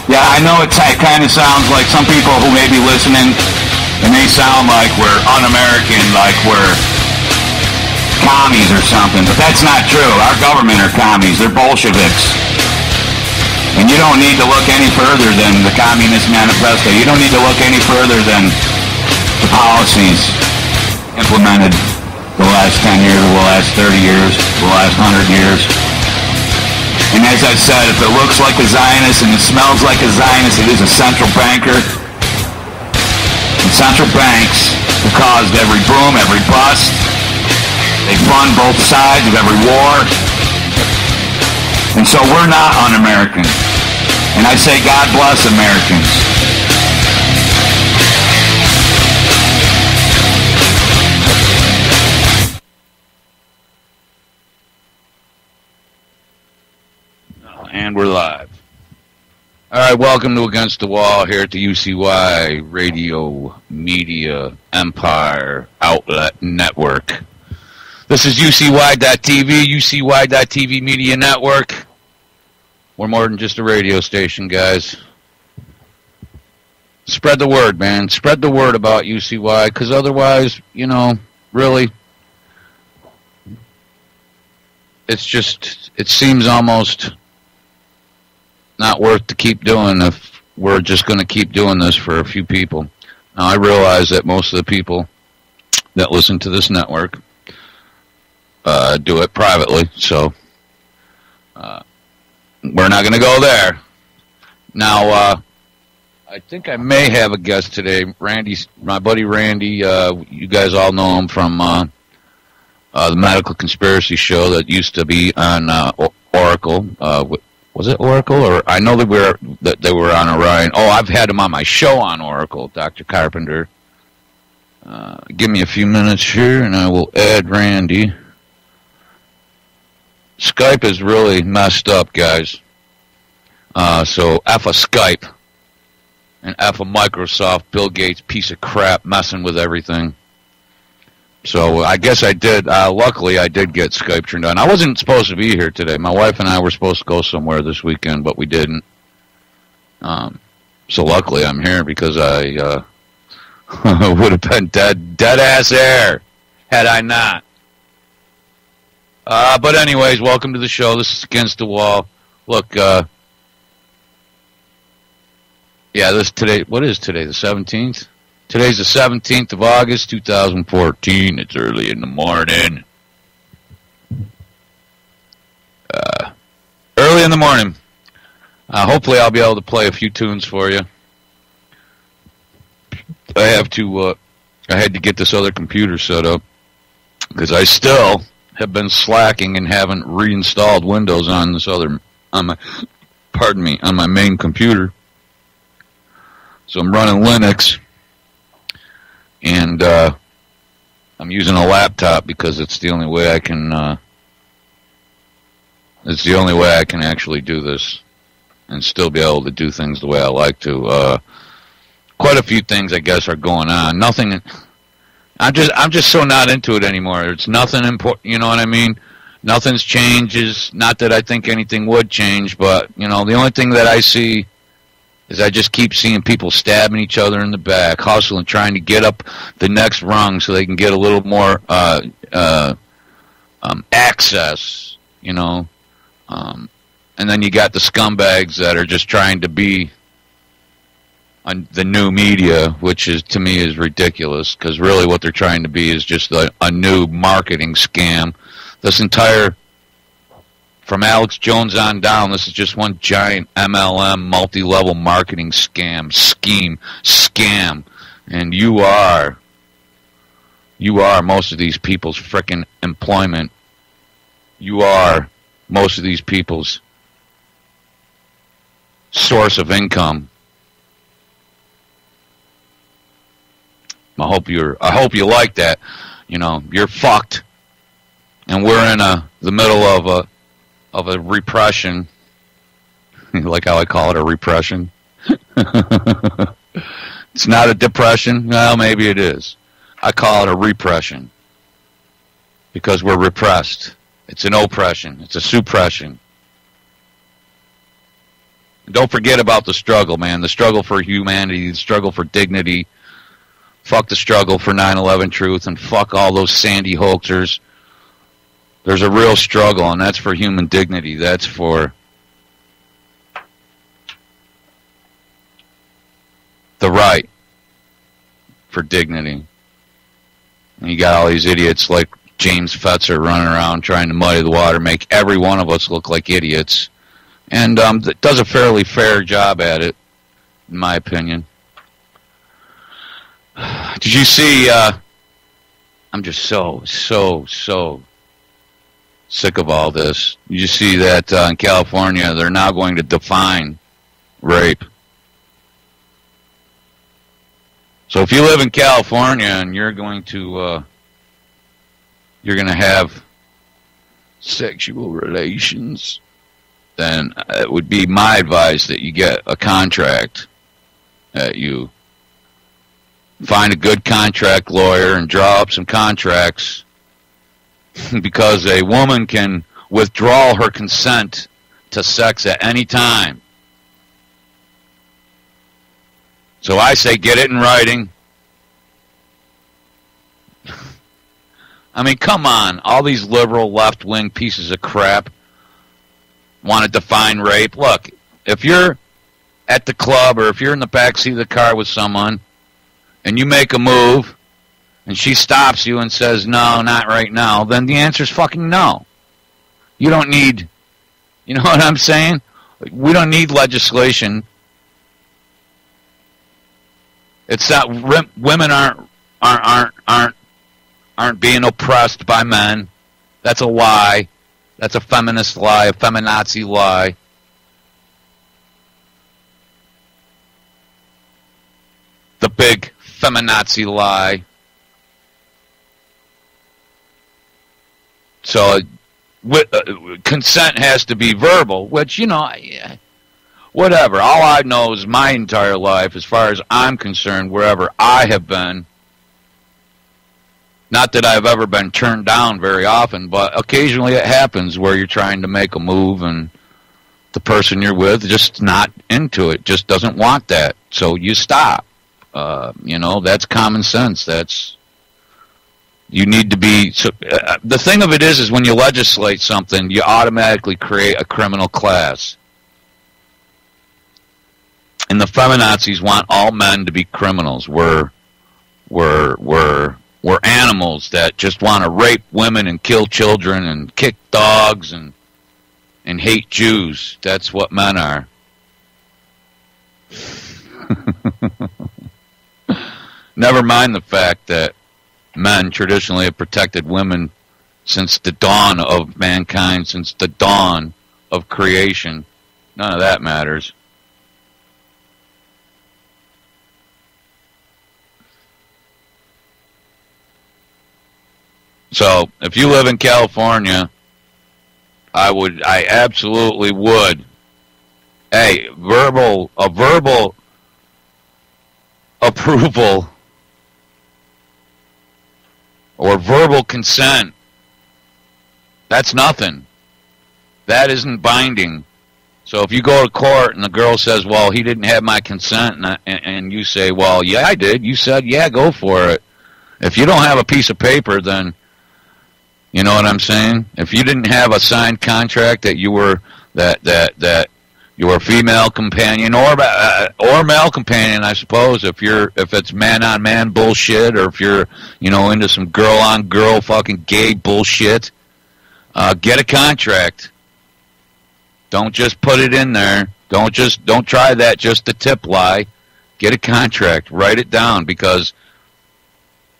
Yeah, I know it kind of sounds like some people who may be listening, and they sound like we're un-American, like we're commies or something, but that's not true. Our government are commies. They're Bolsheviks. And you don't need to look any further than the Communist Manifesto. You don't need to look any further than the policies implemented the last 10 years, the last 30 years, the last 100 years. And as I said, if it looks like a Zionist and it smells like a Zionist, it is a central banker. And central banks have caused every boom, every bust. They fund both sides of every war. And so we're not un-American. And I say God bless Americans. And we're live. All right, welcome to Against the Wall here at the UCY Radio Media Empire Outlet Network. This is UCY.TV, UCY.TV Media Network. We're more than just a radio station, guys. Spread the word, man. Spread the word about UCY, because otherwise, you know, really, it's just, it seems almost not worth to keep doing if we're just going to keep doing this for a few people. Now, I realize that most of the people that listen to this network do it privately, so we're not going to go there. Now, I think I may have a guest today. Randy, my buddy Randy, you guys all know him from the Medical Conspiracy Show that used to be on Oracle. Was it Oracle? Or I know that they were on Orion. Oh, I've had him on my show on Oracle, Dr. Carpenter. Give me a few minutes here, and I will add Randy. Skype is really messed up, guys. So F a Skype and F a Microsoft, Bill Gates piece of crap messing with everything. So I guess I did, luckily I did get Skype turned on. I wasn't supposed to be here today. My wife and I were supposed to go somewhere this weekend, but we didn't. So luckily I'm here because I would have been dead ass air had I not. But anyways, welcome to the show. This is Against the Wall. Look, yeah, what is today, the 17th? Today's the 17th of August, 2014. It's early in the morning. Early in the morning. Hopefully I'll be able to play a few tunes for you. I had to get this other computer set up because I still have been slacking and haven't reinstalled Windows on my main computer. So I'm running Linux, and I'm using a laptop because it's the only way I can. It's the only way I can actually do this and still be able to do things the way I like to. Quite a few things, I guess, are going on. Nothing. I'm just so not into it anymore. It's nothing important. You know what I mean? Nothing's changes. Not that I think anything would change, but you know, the only thing that I see is I just keep seeing people stabbing each other in the back, hustling, trying to get up the next rung so they can get a little more access, you know. And then you got the scumbags that are just trying to be on the new media, which is, to me, is ridiculous, because really what they're trying to be is just a new marketing scam. This entire, from Alex Jones on down, this is just one giant MLM, multi-level marketing scam, and you are most of these people's frickin' employment. You are most of these people's source of income. I hope you like that. You know, you're fucked, and we're in the middle of a repression. Like how I call it, a repression. It's not a depression. Well, maybe it is. I call it a repression because we're repressed. It's an oppression. It's a suppression. Don't forget about the struggle, man. The struggle for humanity, the struggle for dignity. Fuck the struggle for 9/11 truth, and fuck all those Sandy hoaxers. There's a real struggle, and that's for human dignity. That's for the right for dignity. And you got all these idiots like James Fetzer running around trying to muddy the water, make every one of us look like idiots. And does a fairly fair job at it, in my opinion. Did you see, I'm just so sick of all this. You see that in California, they're now going to define rape. So if you live in California and you're going to have sexual relations, then it would be my advice that you get a contract, that you find a good contract lawyer and draw up some contracts, because a woman can withdraw her consent to sex at any time. So I say get it in writing. I mean, come on. All these liberal left-wing pieces of crap want to define rape. Look, if you're at the club or if you're in the backseat of the car with someone and you make a move and she stops you and says, no, not right now, then the answer is fucking no. You don't need, you know what I'm saying? We don't need legislation. It's not, women aren't being oppressed by men. That's a lie. That's a feminist lie, a feminazi lie. The big feminazi lie. So consent has to be verbal, which, you know, whatever. All I know is my entire life, as far as I'm concerned, wherever I have been, not that I've ever been turned down very often, but occasionally it happens where you're trying to make a move and the person you're with just not into it, just doesn't want that. So you stop. You know, that's common sense. You need to be... the thing of it is when you legislate something, you automatically create a criminal class. And the feminazis want all men to be criminals. We're animals that just want to rape women and kill children and kick dogs and hate Jews. That's what men are. Never mind the fact that men traditionally have protected women since the dawn of mankind, since the dawn of creation. None of that matters. So, if you live in California, I absolutely would. Hey, a verbal approval or verbal consent, that's nothing. That isn't binding. So if you go to court and the girl says, well, he didn't have my consent, and you say, well, yeah, I did. You said, yeah, go for it. If you don't have a piece of paper, then, you know what I'm saying? If you didn't have a signed contract that you were, that your female companion or male companion, I suppose, if it's man on man bullshit, or if you're, you know, into some girl on girl fucking gay bullshit, get a contract. Don't just put it in there. Don't try that just to tip lie. Get a contract. Write it down, because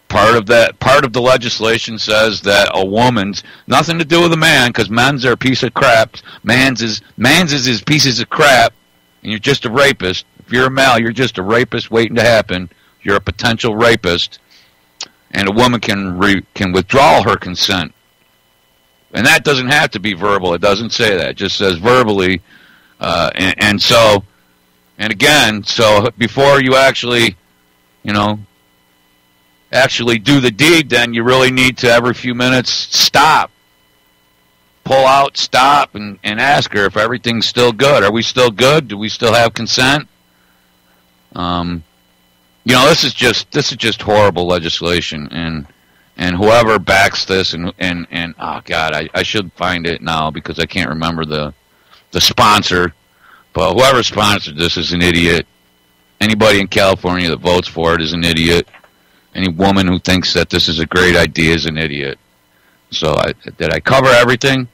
part of the legislation says that a woman's nothing to do with a man, because men's are a piece of crap. Man's is pieces of crap, and you're just a rapist. If you're a male, you're just a rapist waiting to happen. You're a potential rapist, and a woman can withdraw her consent, and that doesn't have to be verbal. It doesn't say that. It just says verbally, and again, so before you actually, you know, actually do the deed, then you really need to every few minutes stop, pull out, stop, and ask her if everything's still good. Are we still good? Do we still have consent? This is just horrible legislation, and whoever backs this and oh God, I should find it now because I can't remember the sponsor, but whoever sponsored this is an idiot. Anybody in California that votes for it is an idiot. Any woman who thinks that this is a great idea is an idiot. So did I cover everything?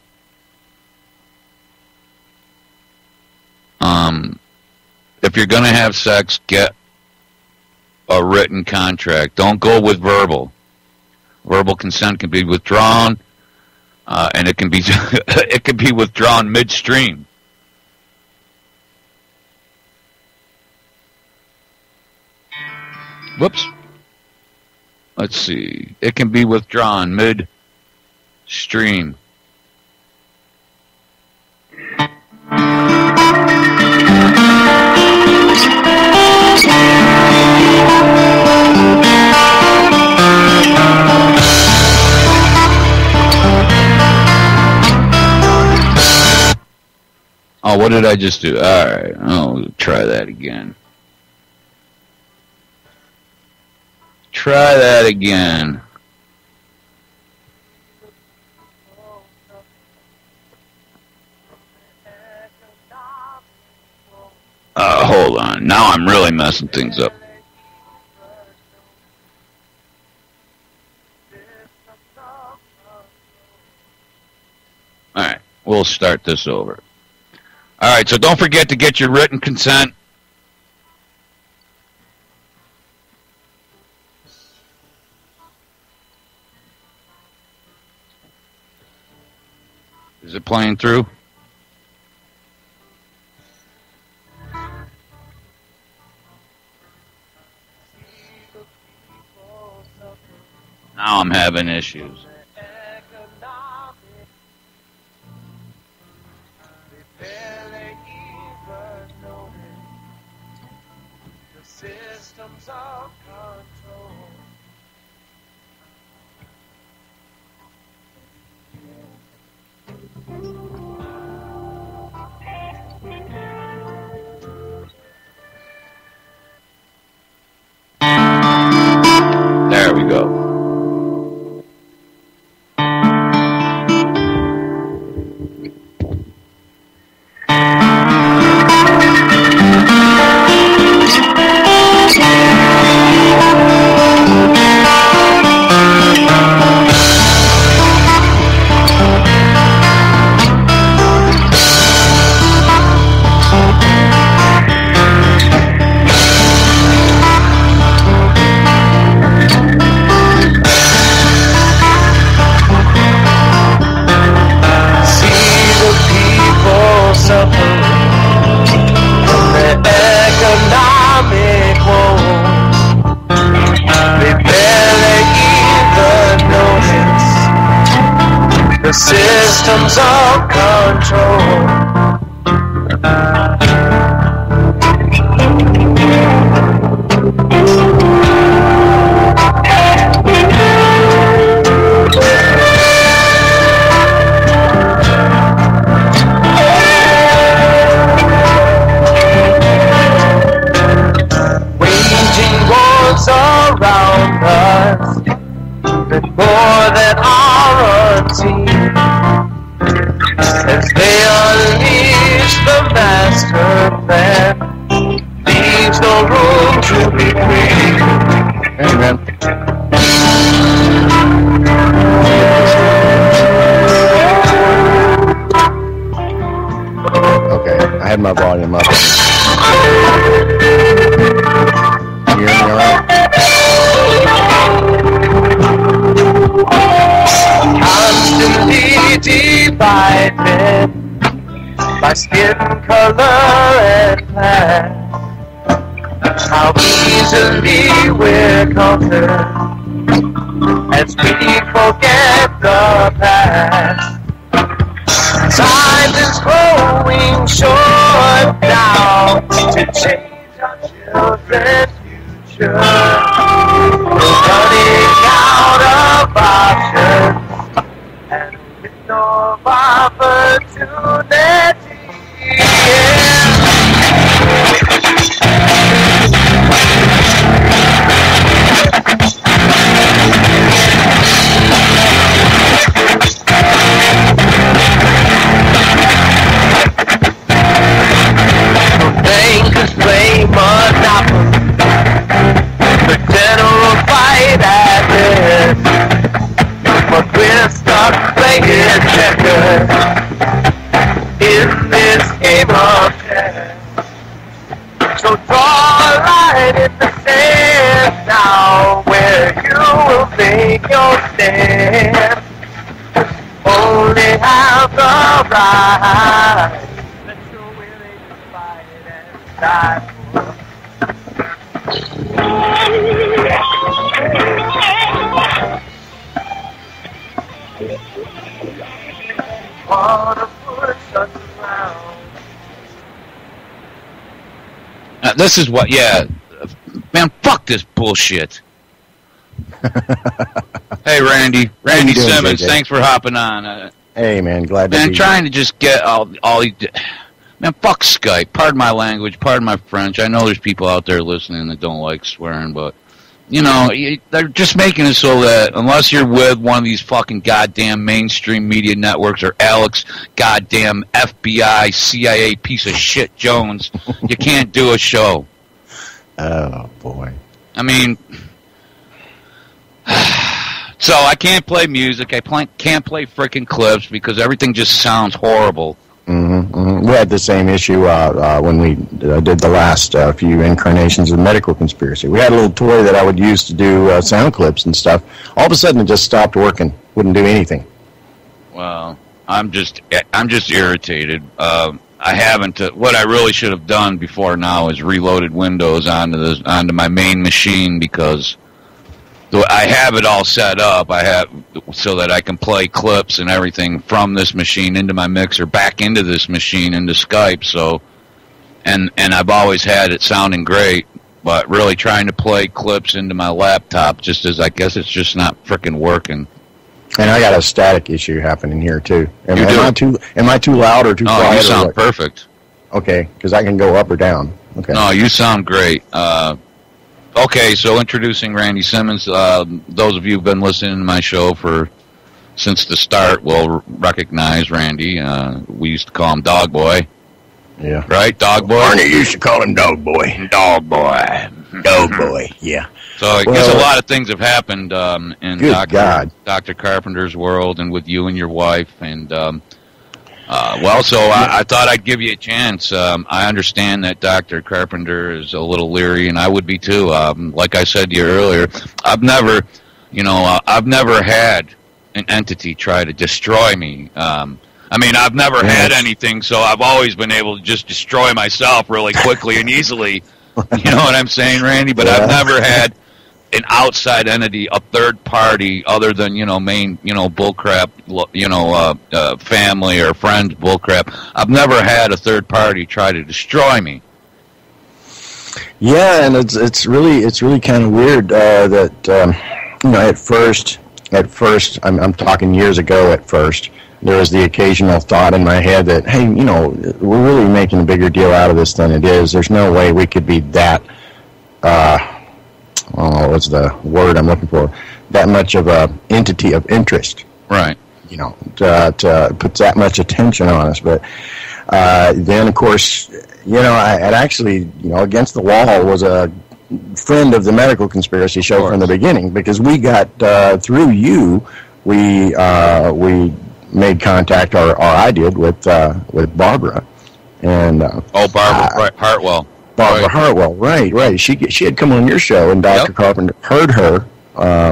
If you're going to have sex, get a written contract. Don't go with verbal. Verbal consent can be withdrawn, and it can be it can be withdrawn midstream. Whoops. Let's see. It can be withdrawn midstream. Oh, what did I just do? All right. I'll try that again. Try that again. Hold on. Now I'm really messing things up. All right. We'll start this over. All right. So don't forget to get your written consent. Is it playing through? Now I'm having issues. There we go. Systems of control. Waging wars around us that more than our unseen. As they unleash the master plan, leaves no room to be free. Amen. Okay, I had my volume up. Can you hear me all right? Constantly divided by skin color and class. How easily we're conquered as we forget the past. Time is growing short now to change our children's future. We're running out of options and with no of our opportunity. Bankers play Monopoly, pretend to fight at this, but we're stuck playing checkers in this game of chess. So draw a line in the sand now where you will make your stand. Only have the right. Die for. Wanna push us around. This is what, yeah. Man, fuck this bullshit. Hey, Randy. Randy doing, Simmons, JJ? thanks for hopping on. Hey, man, glad to be Man, trying to just get all man, fuck Skype. Pardon my language, pardon my French. I know there's people out there listening that don't like swearing, but, you know, they're just making it so that unless you're with one of these fucking goddamn mainstream media networks or Alex goddamn FBI, CIA piece of shit Jones, you can't do a show. Oh, boy. I mean, so I can't play music. I can't play frickin' clips because everything just sounds horrible. We had the same issue when we did the last few incarnations of Medical Conspiracy. We had a little toy that I would use to do sound clips and stuff. All of a sudden, it just stopped working. Wouldn't do anything. Well, I'm just irritated. I haven't. What I really should have done before now is reloaded Windows onto my main machine because I have it all set up. I have so that I can play clips and everything from this machine into my mixer, back into this machine, into Skype. So, and I've always had it sounding great, but really trying to play clips into my laptop just as I guess it's just not frickin' working. And I got a static issue happening here too. Am You do? I too loud or too quiet? No, you or sound what? perfect. Okay, because I can go up or down. Okay. No, you sound great. Okay, so introducing Randy Simmons. Those of you who've been listening to my show since the start will recognize Randy. We used to call him Dog Boy. Yeah. Right, Dog Boy? Arnie used to call him Dog Boy. Dog Boy. Dog Boy, yeah. So I guess a lot of things have happened in Good God. Dr. Carpenter's world and with you and your wife. And, I thought I'd give you a chance. I understand that Dr. Carpenter is a little leery, and I would be too. Like I said to you earlier, I've never had an entity try to destroy me. I've never had anything, so I've always been able to just destroy myself really quickly and easily. You know what I'm saying, Randy? But I've never had an outside entity, a third party, other than main bullcrap, family or friends bullcrap. I've never had a third party try to destroy me. Yeah, and it's really kind of weird that at first I'm talking years ago. At first, there was the occasional thought in my head that, hey, we're really making a bigger deal out of this than it is. There's no way we could be that. What's the word I'm looking for? That much of a entity of interest, right? To put that much attention on us. But then, of course, I actually, Against the Wall was a friend of the Medical Conspiracy show from the beginning, because we got through you, we made contact, or I did, with Barbara, and Barbara Hartwell. Barbara Hartwell, right. She had come on your show, and Dr. Carpenter heard her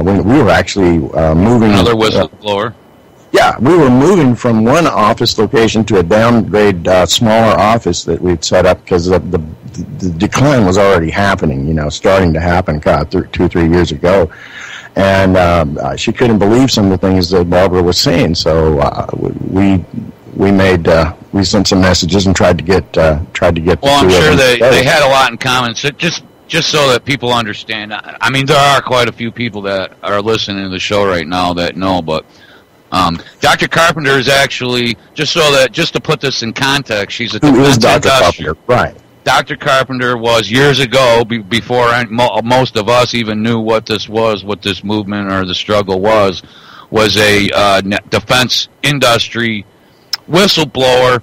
when we were actually moving. Another whistleblower. Yeah, we were moving from one office location to a downgrade, smaller office that we'd set up because the decline was already happening, starting to happen 2 or 3 years ago. And she couldn't believe some of the things that Barbara was saying, so we sent some messages and tried to get. Well, I'm sure they had a lot in common. So just so that people understand, I mean, there are quite a few people that are listening to the show right now that know, but Dr. Carpenter is actually, just to put this in context, she's a Who is defense Dr. Carpenter? Right. Dr. Carpenter was years ago, before most of us even knew what this movement or the struggle was a defense industry whistleblower.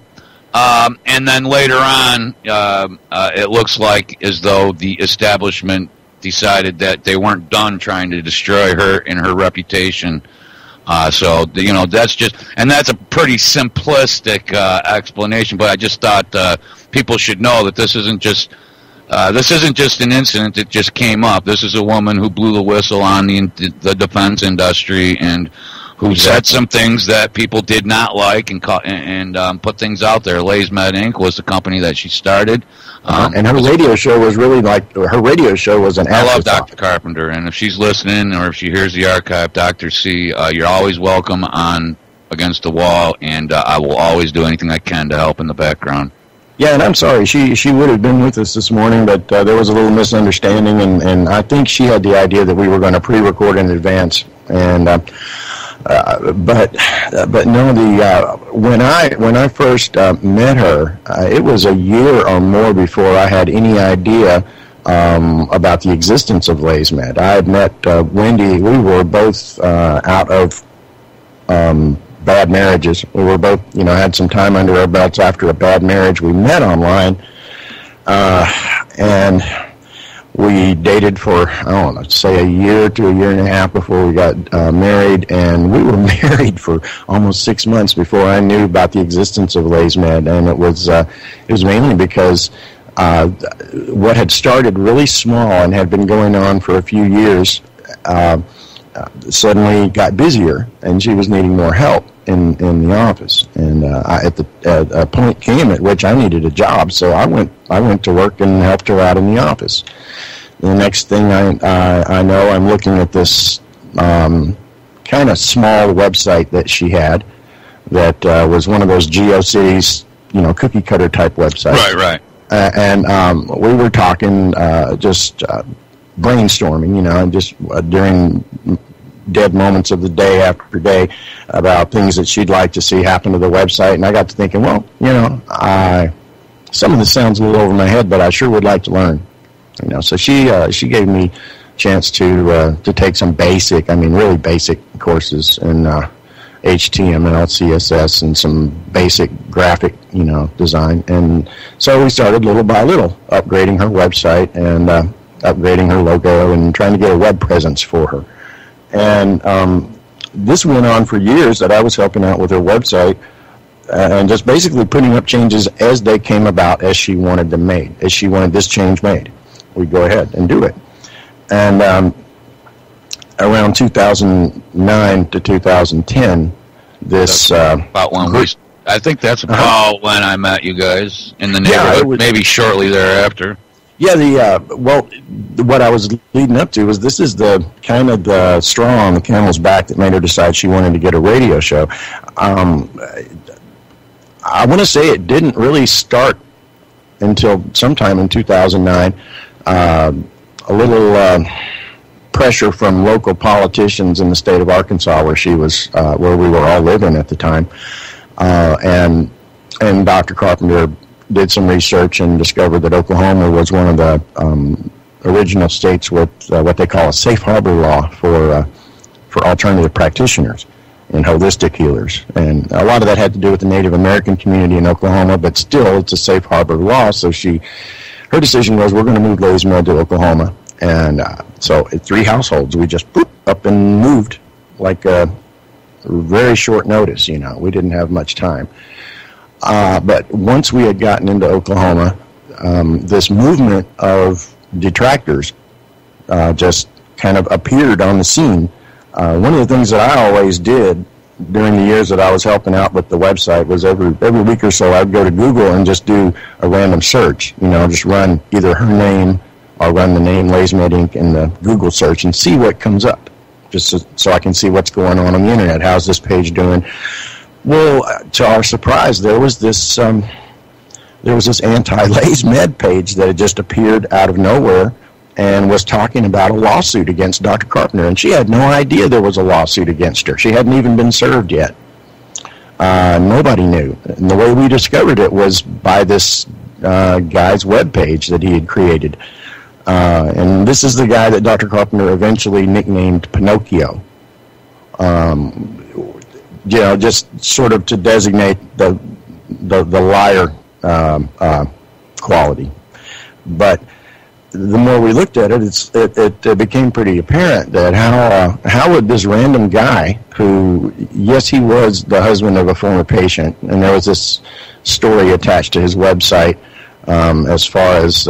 And then later on, it looks like as though the establishment decided that they weren't done trying to destroy her and her reputation. So that's that's a pretty simplistic explanation. But I just thought people should know that this isn't just an incident that just came up. This is a woman who blew the whistle on the defense industry and who said some things that people did not like and put things out there. LazeMed Inc. was the company that she started. And her radio show was really her radio show was an I love afterthought. Dr. Carpenter, and if she's listening or if she hears the archive, Dr. C, you're always welcome on Against the Wall, and I will always do anything I can to help in the background. Yeah, and I'm sorry. She would have been with us this morning, but there was a little misunderstanding, and I think she had the idea that we were going to pre-record in advance. And but no, when I first met her, it was a year or more before I had any idea about the existence of LazeMed. I had met Wendy. We were both out of bad marriages. We were both, had some time under our belts after a bad marriage. We met online, and we dated for, say a year to a year and a half before we got married, and we were married for almost 6 months before I knew about the existence of LazeMed, and it was mainly because what had started really small and had been going on for a few years suddenly got busier, and she was needing more help in the office, and a point came at which I needed a job, so I went to work and helped her out in the office. The next thing I know, I'm looking at this kind of small website that she had that was one of those GeoCities, cookie cutter type websites. Right. And we were talking, just brainstorming, just during dead moments of the day after day about things that she'd like to see happen to the website. And I got to thinking, well, some of this sounds a little over my head, but I sure would like to learn. So she gave me a chance to take some really basic courses in HTML, CSS, and some basic graphic, design. And so we started little by little upgrading her website and upgrading her logo and trying to get a web presence for her. And this went on for years that I was helping out with her website and just basically putting up changes as they came about, as she wanted them made, as she wanted this change made. We'd go ahead and do it. And around 2009 to 2010, this... about when I think that's about when I met you guys in the neighborhood, maybe shortly thereafter. Yeah, what I was leading up to was this is the kind of the straw on the camel's back that made her decide she wanted to get a radio show. I want to say it didn't really start until sometime in 2009. A little pressure from local politicians in the state of Arkansas, where she was, where we were all living at the time, and Dr. Carpenter did some research and discovered that Oklahoma was one of the original states with what they call a safe harbor law for alternative practitioners and holistic healers. And a lot of that had to do with the Native American community in Oklahoma, but still it's a safe harbor law. So her decision was, we're going to move LazeMed to Oklahoma. And so at 3 households, we just up and moved like a very short notice. We didn't have much time. But once we had gotten into Oklahoma, this movement of detractors just kind of appeared on the scene. One of the things that I always did during the years that I was helping out with the website was every week or so I'd go to Google and just do a random search. Just run either her name or run the name LazeMed Inc. in the Google search and see what comes up, just so I can see what's going on the internet. How's this page doing? Well, to our surprise, there was this anti-LazeMed page that had just appeared out of nowhere, and was talking about a lawsuit against Dr. Carpenter, and she had no idea there was a lawsuit against her. She hadn't even been served yet. Nobody knew. And the way we discovered it was by this guy's webpage that he had created. And this is the guy that Dr. Carpenter eventually nicknamed Pinocchio. Just sort of to designate the liar quality. But the more we looked at it, it became pretty apparent that how would this random guy who, yes, he was the husband of a former patient, and there was this story attached to his website as far as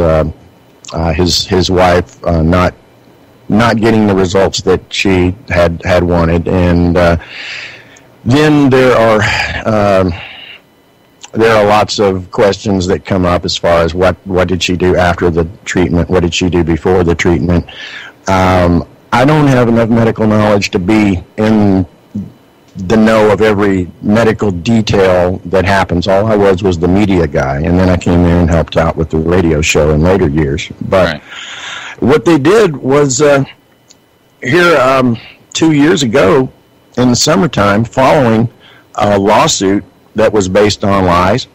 his wife not getting the results that she had wanted, and then there are lots of questions that come up as far as what did she do after the treatment, what did she do before the treatment. I don't have enough medical knowledge to be in the know of every medical detail that happens. All I was the media guy, and then I came in and helped out with the radio show in later years. But Right. What they did was here 2 years ago in the summertime, following a lawsuit that was based on lies,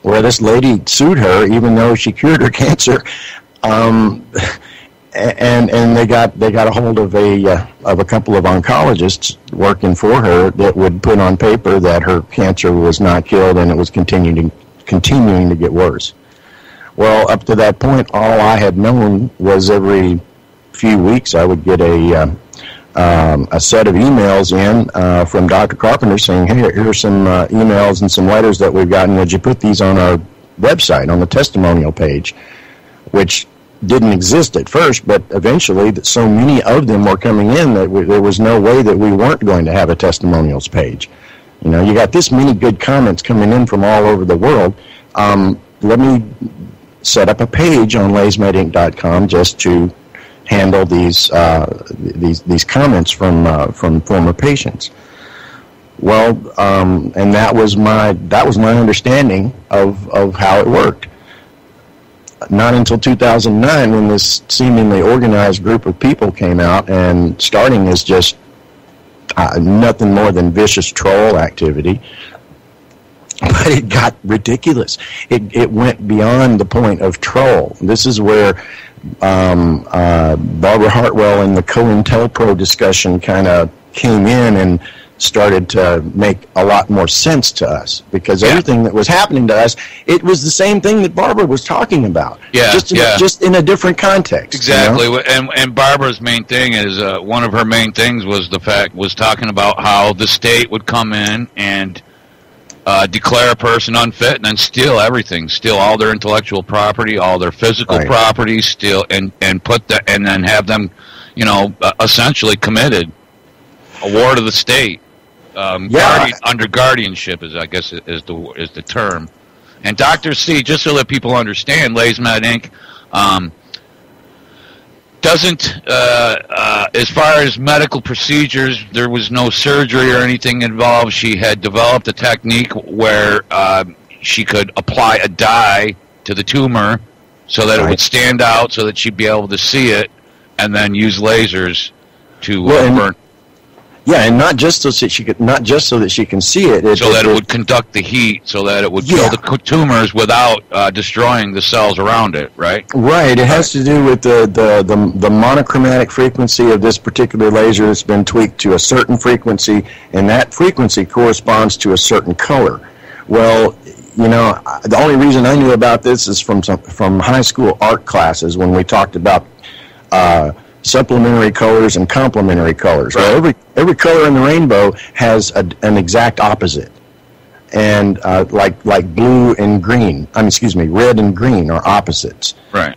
where this lady sued her even though she cured her cancer, and they got a hold of a couple of oncologists working for her that would put on paper that her cancer was not killed and it was continuing to get worse. Well, up to that point, all I had known was every few weeks I would get a set of emails in from Dr. Carpenter saying, hey, here's some emails and some letters that we've gotten. Would you put these on our website, on the testimonial page, which didn't exist at first, but eventually so many of them were coming in that there was no way that we weren't going to have a testimonials page. You know, you got this many good comments coming in from all over the world. Let me set up a page on LaysMedInc.com just to handle these comments from former patients. Well, and that was my understanding of how it worked. Not until 2009, when this seemingly organized group of people came out, and starting as just nothing more than vicious troll activity. But it got ridiculous. It went beyond the point of troll. This is where Barbara Hartwell and the COINTELPRO discussion kind of came in and started to make a lot more sense to us, because everything that was happening to us, it was the same thing that Barbara was talking about. Just in a different context. Exactly. You know? And Barbara's main thing is one of her main things was talking about how the state would come in and declare a person unfit and then steal everything, steal all their intellectual property, all their physical property, steal and put that, and then have them, essentially committed, a ward of the state, under guardianship is, I guess, is the term. And Dr. C, just so that people understand, Lays Med Inc. Doesn't, as far as medical procedures, there was no surgery or anything involved. She had developed a technique where she could apply a dye to the tumor so that it would stand out, so that she'd be able to see it, and then use lasers to burn. Yeah, and not just so that she can see it. So that it would conduct the heat, so that it would kill the tumors without destroying the cells around it, right? Right. It has to do with the monochromatic frequency of this particular laser. Has been tweaked to a certain frequency, and that frequency corresponds to a certain color. Well, the only reason I knew about this is from high school art classes when we talked about supplementary colors and complementary colors. Right. Well, every color in the rainbow has an exact opposite, and like blue and green. Red and green are opposites. Right.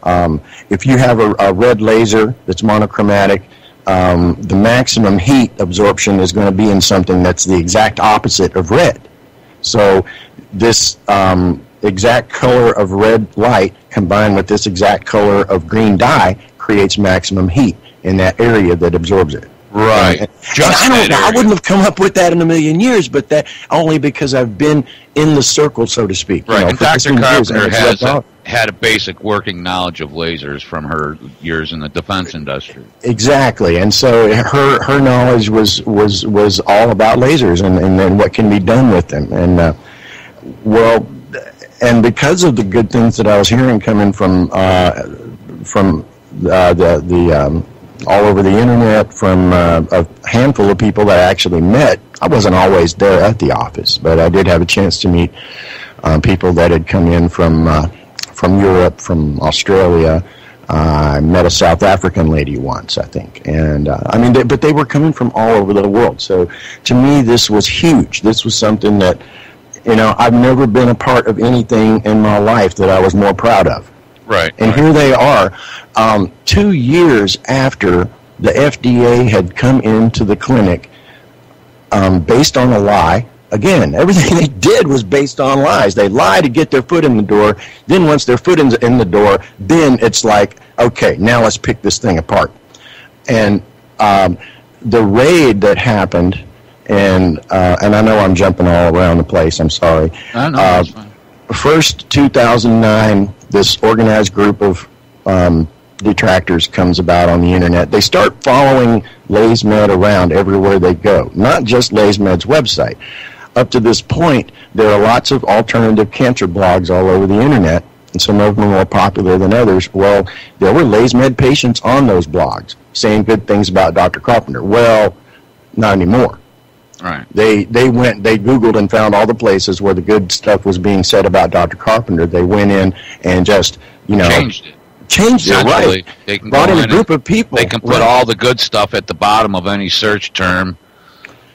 If you have a red laser that's monochromatic, the maximum heat absorption is going to be in something that's the exact opposite of red. So this exact color of red light combined with this exact color of green dye creates maximum heat in that area that absorbs it. Right. And I wouldn't have come up with that in a million years, but that only because I've been in the circle, so to speak. Right. And Dr. 15 years, Carpenter had a basic working knowledge of lasers from her years in the defense industry. Exactly. And so her knowledge was all about lasers and then what can be done with them. And, and because of the good things that I was hearing coming from all over the internet, from a handful of people that I actually met. I wasn't always there at the office, but I did have a chance to meet people that had come in from Europe, from Australia. I met a South African lady once, I think, and but they were coming from all over the world. So to me, this was huge. This was something that, I've never been a part of anything in my life that I was more proud of. Right. And here they are, 2 years after the FDA had come into the clinic based on a lie. Again, everything they did was based on lies. They lie to get their foot in the door. Then once their foot is in the door, then it's like, okay, now let's pick this thing apart. And the raid that happened, and I know I'm jumping all around the place, I'm sorry. I know, that's fine. First, 2009, this organized group of detractors comes about on the internet. They start following LazeMed around everywhere they go, not just LazeMed's website. Up to this point, there are lots of alternative cancer blogs all over the internet, and some of them are more popular than others. Well, there were LazeMed patients on those blogs saying good things about Dr. Carpenter. Well, not anymore. Right. They Googled and found all the places where the good stuff was being said about Dr. Carpenter. They went in and just, changed it. Changed it, right. They can brought in a group of people. They can put all the good stuff at the bottom of any search term,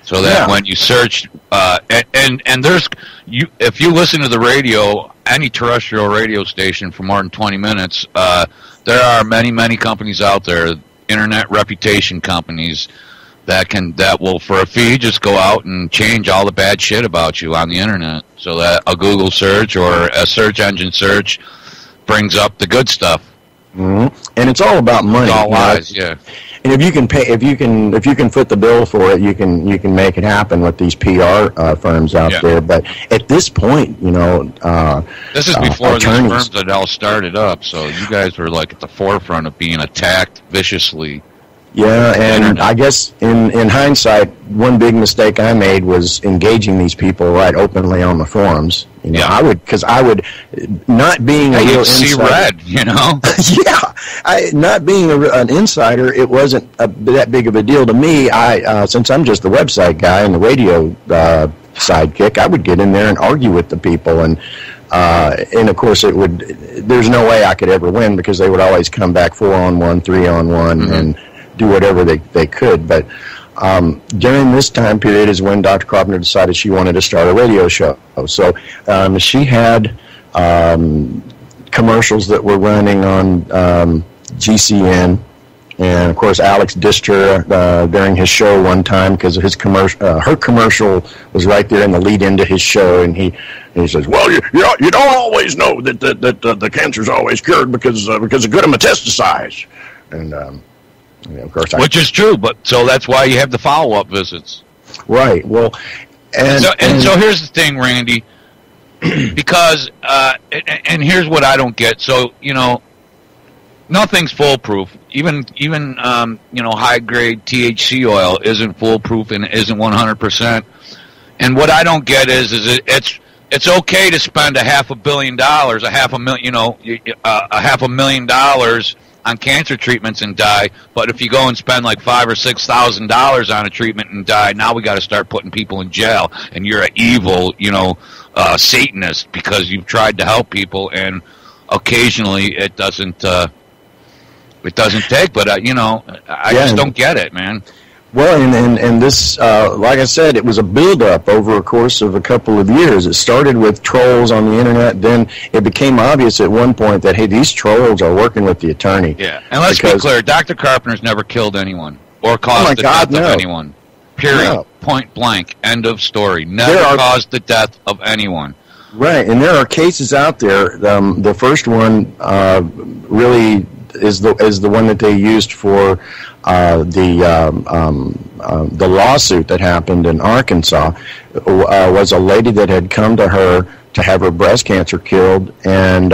so that when you search, and there's if you listen to the radio, any terrestrial radio station for more than 20 minutes, there are many companies out there, internet reputation companies, that will, for a fee, just go out and change all the bad shit about you on the internet, so that a Google search or a search engine search brings up the good stuff. Mm-hmm. And it's all about money. It's all lies, yeah. And if you can pay, if you can foot the bill for it, you can make it happen with these PR firms out there. But at this point, this is before these firms had all started up. So you guys were like at the forefront of being attacked viciously. Yeah, and I guess in hindsight, one big mistake I made was engaging these people right openly on the forums. I would not being a real insider. See red, not being an insider, it wasn't that big of a deal to me. Since I'm just the website guy and the radio sidekick, I would get in there and argue with the people, and of course there's no way I could ever win, because they would always come back 4-on-1, 3-on-1, and do whatever they could. But during this time period is when Dr. Carpenter decided she wanted to start a radio show. So she had commercials that were running on GCN, and of course Alex dissed her during his show one time because his her commercial was right there in the lead into his show, and he says, "Well, you don't always know that the cancer's always cured because of good metastasize," and of course, which is true, but so that's why you have the follow-up visits, right? Well, and so here's the thing, Randy, because and here's what I don't get. So nothing's foolproof. Even high-grade THC oil isn't foolproof and isn't 100%. And what I don't get is it's okay to spend $500 million, $500,000 on cancer treatments and die, but if you go and spend like $5,000 or $6,000 on a treatment and die, now we got to start putting people in jail, and you're an evil, Satanist because you've tried to help people, and occasionally it doesn't take. But I just don't get it, man. Well, and this, like I said, it was a build-up over a course of a couple of years. It started with trolls on the internet. Then it became obvious at one point that, hey, these trolls are working with the attorney. Yeah, and let's be clear, Dr. Carpenter's never killed anyone or caused the death of anyone. Period. No. Point blank. End of story. Never caused the death of anyone. Right, and there are cases out there. The first one really is the one that they used for the lawsuit that happened in Arkansas. Was a lady that had come to her to have her breast cancer killed, and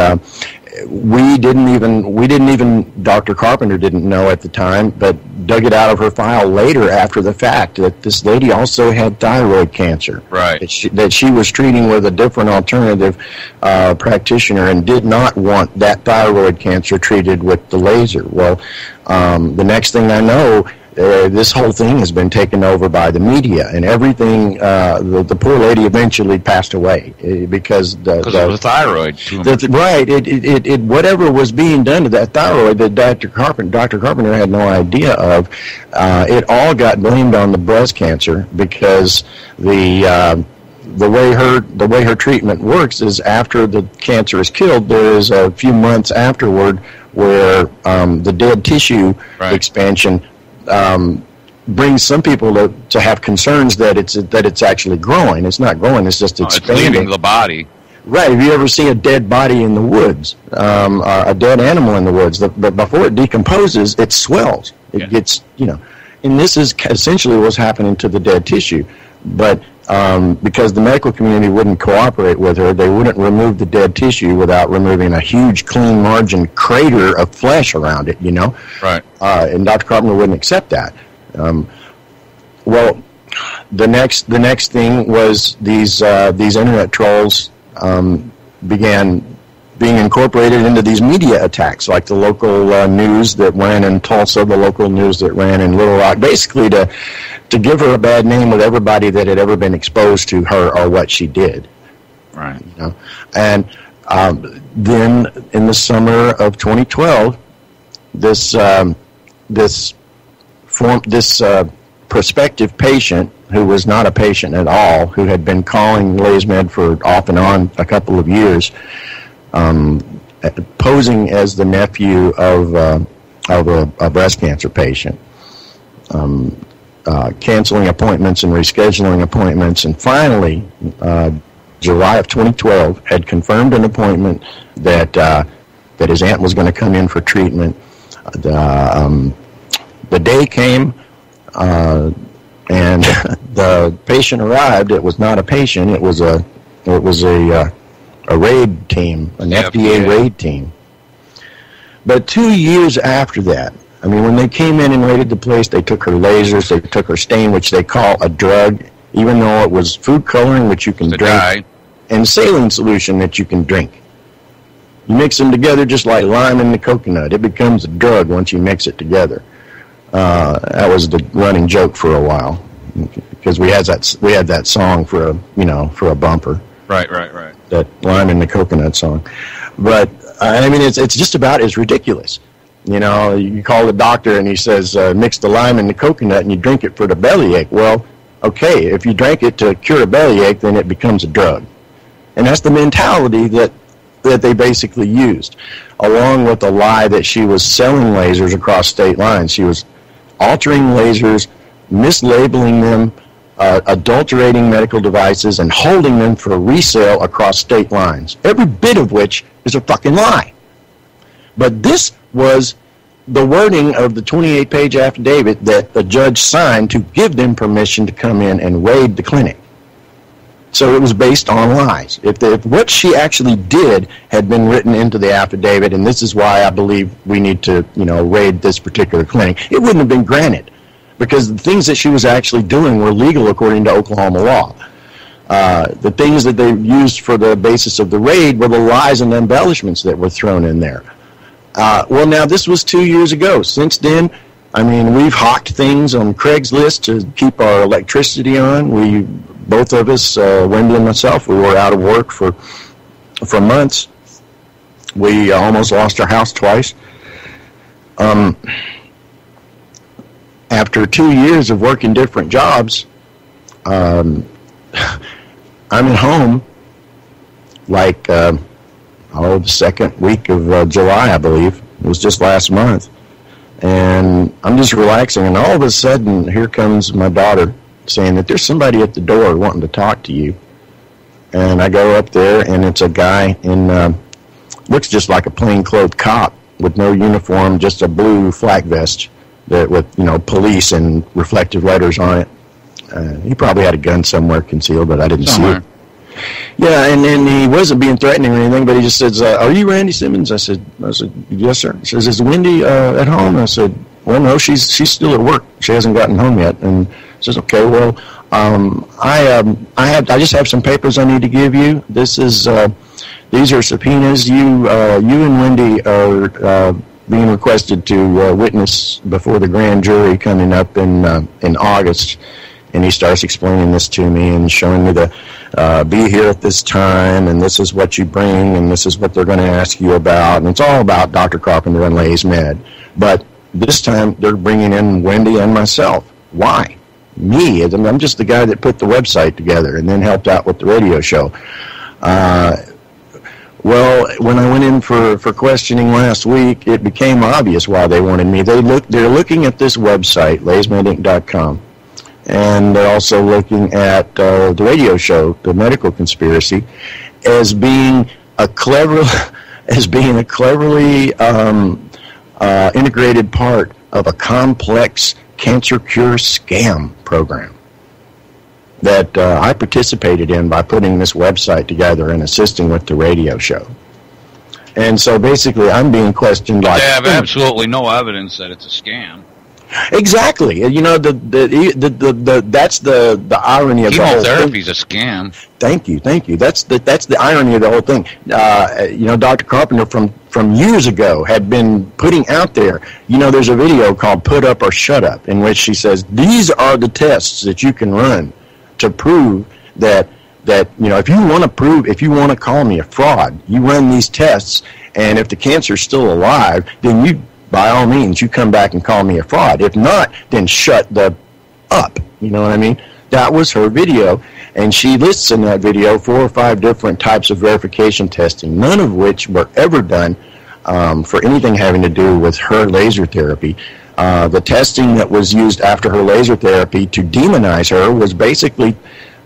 we didn't even Dr. Carpenter didn't know at the time, but dug it out of her file later after the fact that this lady also had thyroid cancer. Right. That she was treating with a different alternative practitioner and did not want that thyroid cancer treated with the laser. Well, the next thing I know, this whole thing has been taken over by the media, and everything. The poor lady eventually passed away because of the thyroid tumor. Right. It whatever was being done to that thyroid that Dr. Carpenter had no idea of. It all got blamed on the breast cancer because the way her treatment works is after the cancer is killed, there is a few months afterward where the dead tissue expansion brings some people to have concerns that it's actually growing. It's not growing. It's just expanding. It's leaving the body. Right. Have you ever seen a dead body in the woods, a dead animal in the woods? But before it decomposes, it swells. It gets, and this is essentially what's happening to the dead tissue. But because the medical community wouldn't cooperate with her, they wouldn't remove the dead tissue without removing a huge, clean margin crater of flesh around it, Right. And Dr. Carpenter wouldn't accept that. Well, the next thing was these internet trolls began being incorporated into these media attacks, like the local news that ran in Tulsa, the local news that ran in Little Rock, basically to give her a bad name with everybody that had ever been exposed to her or what she did. Right. And then in the summer of 2012, this prospective patient, who was not a patient at all, who had been calling LaysMed for off and on a couple of years, posing as the nephew of a breast cancer patient, canceling appointments and rescheduling appointments, and finally, July of 2012, had confirmed an appointment that his aunt was going to come in for treatment. The day came, and the patient arrived. It was not a patient. It was a raid team, an FDA raid team. But 2 years after that, when they came in and raided the place, they took her lasers, they took her stain, which they call a drug, even though it was food coloring, which you can drink, and saline solution that you can drink. You mix them together just like lime and the coconut. It becomes a drug once you mix it together. That was the running joke for a while, because we had that song for a bumper. Right. That lime and the coconut song. But it's just about as ridiculous. You call the doctor and he says, mix the lime and the coconut and you drink it for the bellyache. Well, okay, if you drank it to cure a bellyache, then it becomes a drug. And that's the mentality that they basically used, along with the lie that she was selling lasers across state lines. She was altering lasers, mislabeling them, adulterating medical devices, and holding them for resale across state lines, every bit of which is a fucking lie. But this was the wording of the 28-page affidavit that the judge signed to give them permission to come in and raid the clinic. So it was based on lies. If what she actually did had been written into the affidavit, and this is why I believe we need to, raid this particular clinic, it wouldn't have been granted, because the things that she was actually doing were legal according to Oklahoma law. The things that they used for the basis of the raid were the lies and embellishments that were thrown in there. Well, now, this was 2 years ago. Since then, we've hawked things on Craigslist to keep our electricity on. Both of us, Wendy and myself, we were out of work for months. We almost lost our house twice. After 2 years of working different jobs, I'm at home like the second week of July, I believe. It was just last month. And I'm just relaxing, and all of a sudden, here comes my daughter saying that there's somebody at the door wanting to talk to you. And I go up there, and it's a guy in, looks just like a plainclothes cop, with no uniform, just a blue flak vest with police and reflective letters on it. He probably had a gun somewhere concealed, but I didn't see it. Yeah, and he wasn't being threatening or anything, but he just says, "Are you Randy Simmons?" I said, "Yes, sir." He says, "Is Wendy at home?" I said, "Well, no, she's still at work. She hasn't gotten home yet." And he says, "Okay, well, I just have some papers I need to give you. These are subpoenas. You and Wendy are being requested to witness before the grand jury coming up in August." And he starts explaining this to me and showing me be here at this time, and this is what you bring, and this is what they're going to ask you about. And it's all about Dr. Carpenter and Lay's Med. But this time they're bringing in Wendy and myself. Why? Me. I'm just the guy that put the website together and then helped out with the radio show. Well, when I went in for questioning last week, it became obvious why they wanted me. They're looking at this website, laysmedinc.com. And they're also looking at the radio show, The Medical Conspiracy, as being a cleverly integrated part of a complex cancer cure scam program that I participated in by putting this website together and assisting with the radio show. And so basically, I'm being questioned like... They have absolutely no evidence that it's a scam. Exactly. That's the irony of the whole thing. Chemotherapy's a scam. Thank you. That's the irony of the whole thing. Dr. Carpenter from years ago had been putting out there. There's a video called "Put Up or Shut Up" in which she says these are the tests that you can run to prove that if you want to call me a fraud, you run these tests, and if the cancer's still alive, then you, by all means, you come back and call me a fraud. If not, then shut up. You know what I mean? That was her video, and she lists in that video 4 or 5 different types of verification testing, none of which were ever done for anything having to do with her laser therapy. The testing that was used after her laser therapy to demonize her was basically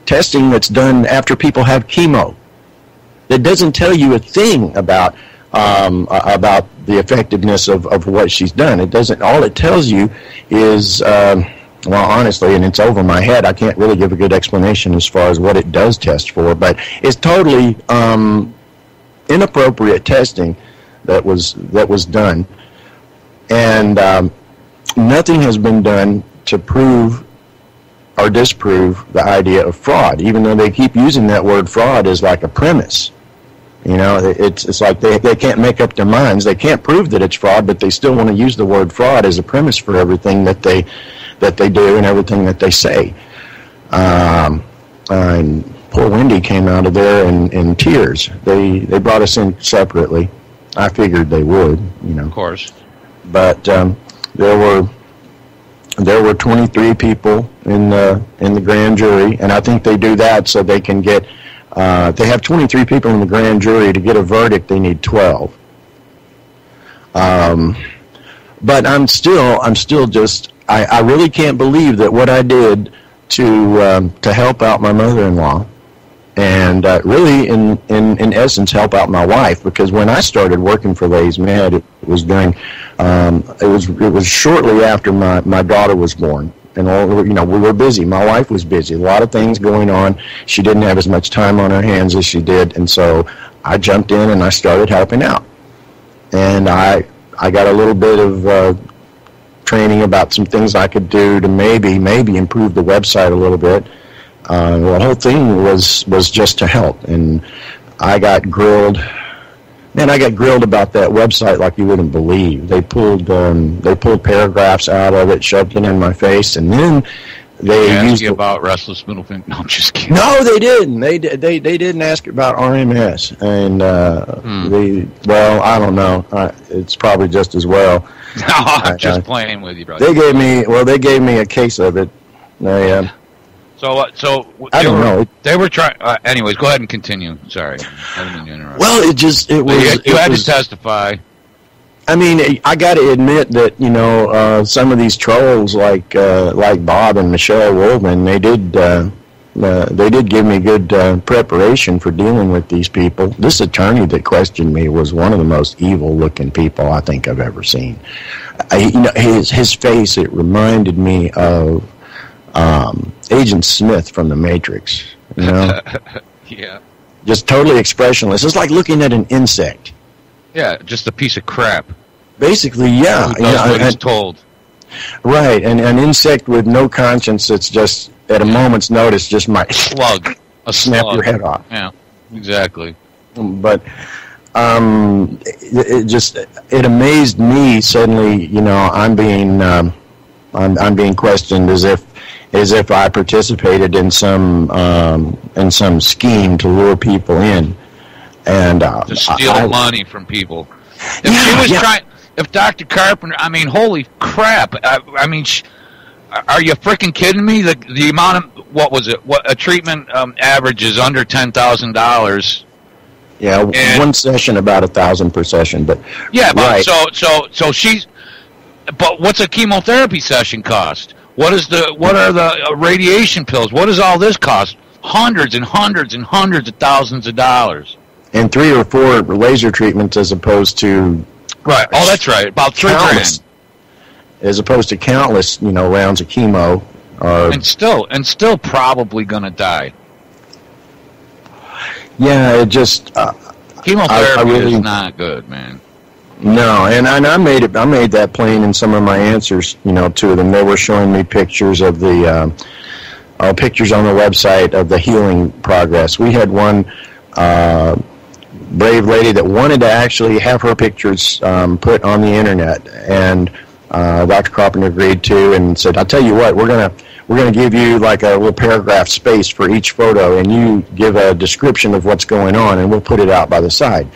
testing that's done after people have chemo. That doesn't tell you a thing about the effectiveness of what she's done. It doesn't. All it tells you is, honestly, and it's over my head, I can't really give a good explanation as far as what it does test for, but it's totally inappropriate testing that was done, and nothing has been done to prove or disprove the idea of fraud, even though they keep using that word fraud as like a premise. It's like they can't make up their minds. They can't prove that it's fraud, but they still want to use the word fraud as a premise for everything that they do and everything that they say. And poor Wendy came out of there in tears. They brought us in separately. I figured they would, Of course. But there were 23 people in the grand jury, and I think they do that so they can get. They have 23 people in the grand jury. To get a verdict, they need 12. But I'm still just. I really can't believe that what I did to help out my mother-in-law, and really in essence help out my wife, because when I started working for Lay's Med, it was during. It was shortly after my daughter was born. And we were busy. My wife was busy. A lot of things going on. She didn't have as much time on her hands as she did, and so I jumped in and I started helping out. And I got a little bit of training about some things I could do to maybe improve the website a little bit. The whole thing was just to help, and I got grilled. Man, I got grilled about that website like you wouldn't believe. They pulled paragraphs out of it, shoved it in my face, and then they asked you about restless middle finger. No, I'm just kidding. No, they didn't. They didn't ask about RMS, and I don't know. It's probably just as well. No, I'm just playing with you, brother. They gave me a case of it. So I don't know. They were trying. Anyways, go ahead and continue. Sorry, I didn't mean to interrupt. Well, it was. You had to testify. I mean, I got to admit that some of these trolls like Bob and Michelle Wolman, they did give me good preparation for dealing with these people. This attorney that questioned me was one of the most evil-looking people I think I've ever seen. His face, it reminded me of Agent Smith from The Matrix. You know, Yeah. just totally expressionless. It's like looking at an insect. Yeah, just a piece of crap. Basically, yeah. Who does what he's told. Right, and an insect with no conscience that's just, at a moment's notice, just might Slug. A snap slug. your head off. Yeah, exactly. But it amazed me suddenly. You know, I'm being questioned as if I participated in some scheme to lure people in, and To steal money from people. If she was trying, if Dr. Carpenter, I mean, holy crap! I mean, are you freaking kidding me? The amount of what was it? What a treatment average is under $10,000. Yeah, one session about $1,000 per session, but yeah, but right. so she's. But what's a chemotherapy session cost? What are the radiation pills? What does all this cost? Hundreds and hundreds and hundreds of thousands of dollars. And 3 or 4 laser treatments as opposed to Right. Oh, that's right. About $3,000. As opposed to countless, rounds of chemo. And still probably gonna die. Yeah, it just Chemotherapy I really, is not good, man. No, and I made that plain in some of my answers, to them. They were showing me pictures of the pictures on the website of the healing progress. We had one brave lady that wanted to actually have her pictures put on the internet, and Dr. Carpenter agreed to, and said, "I'll tell you what, we're gonna give you like a little paragraph space for each photo, and you give a description of what's going on, and we'll put it out by the side."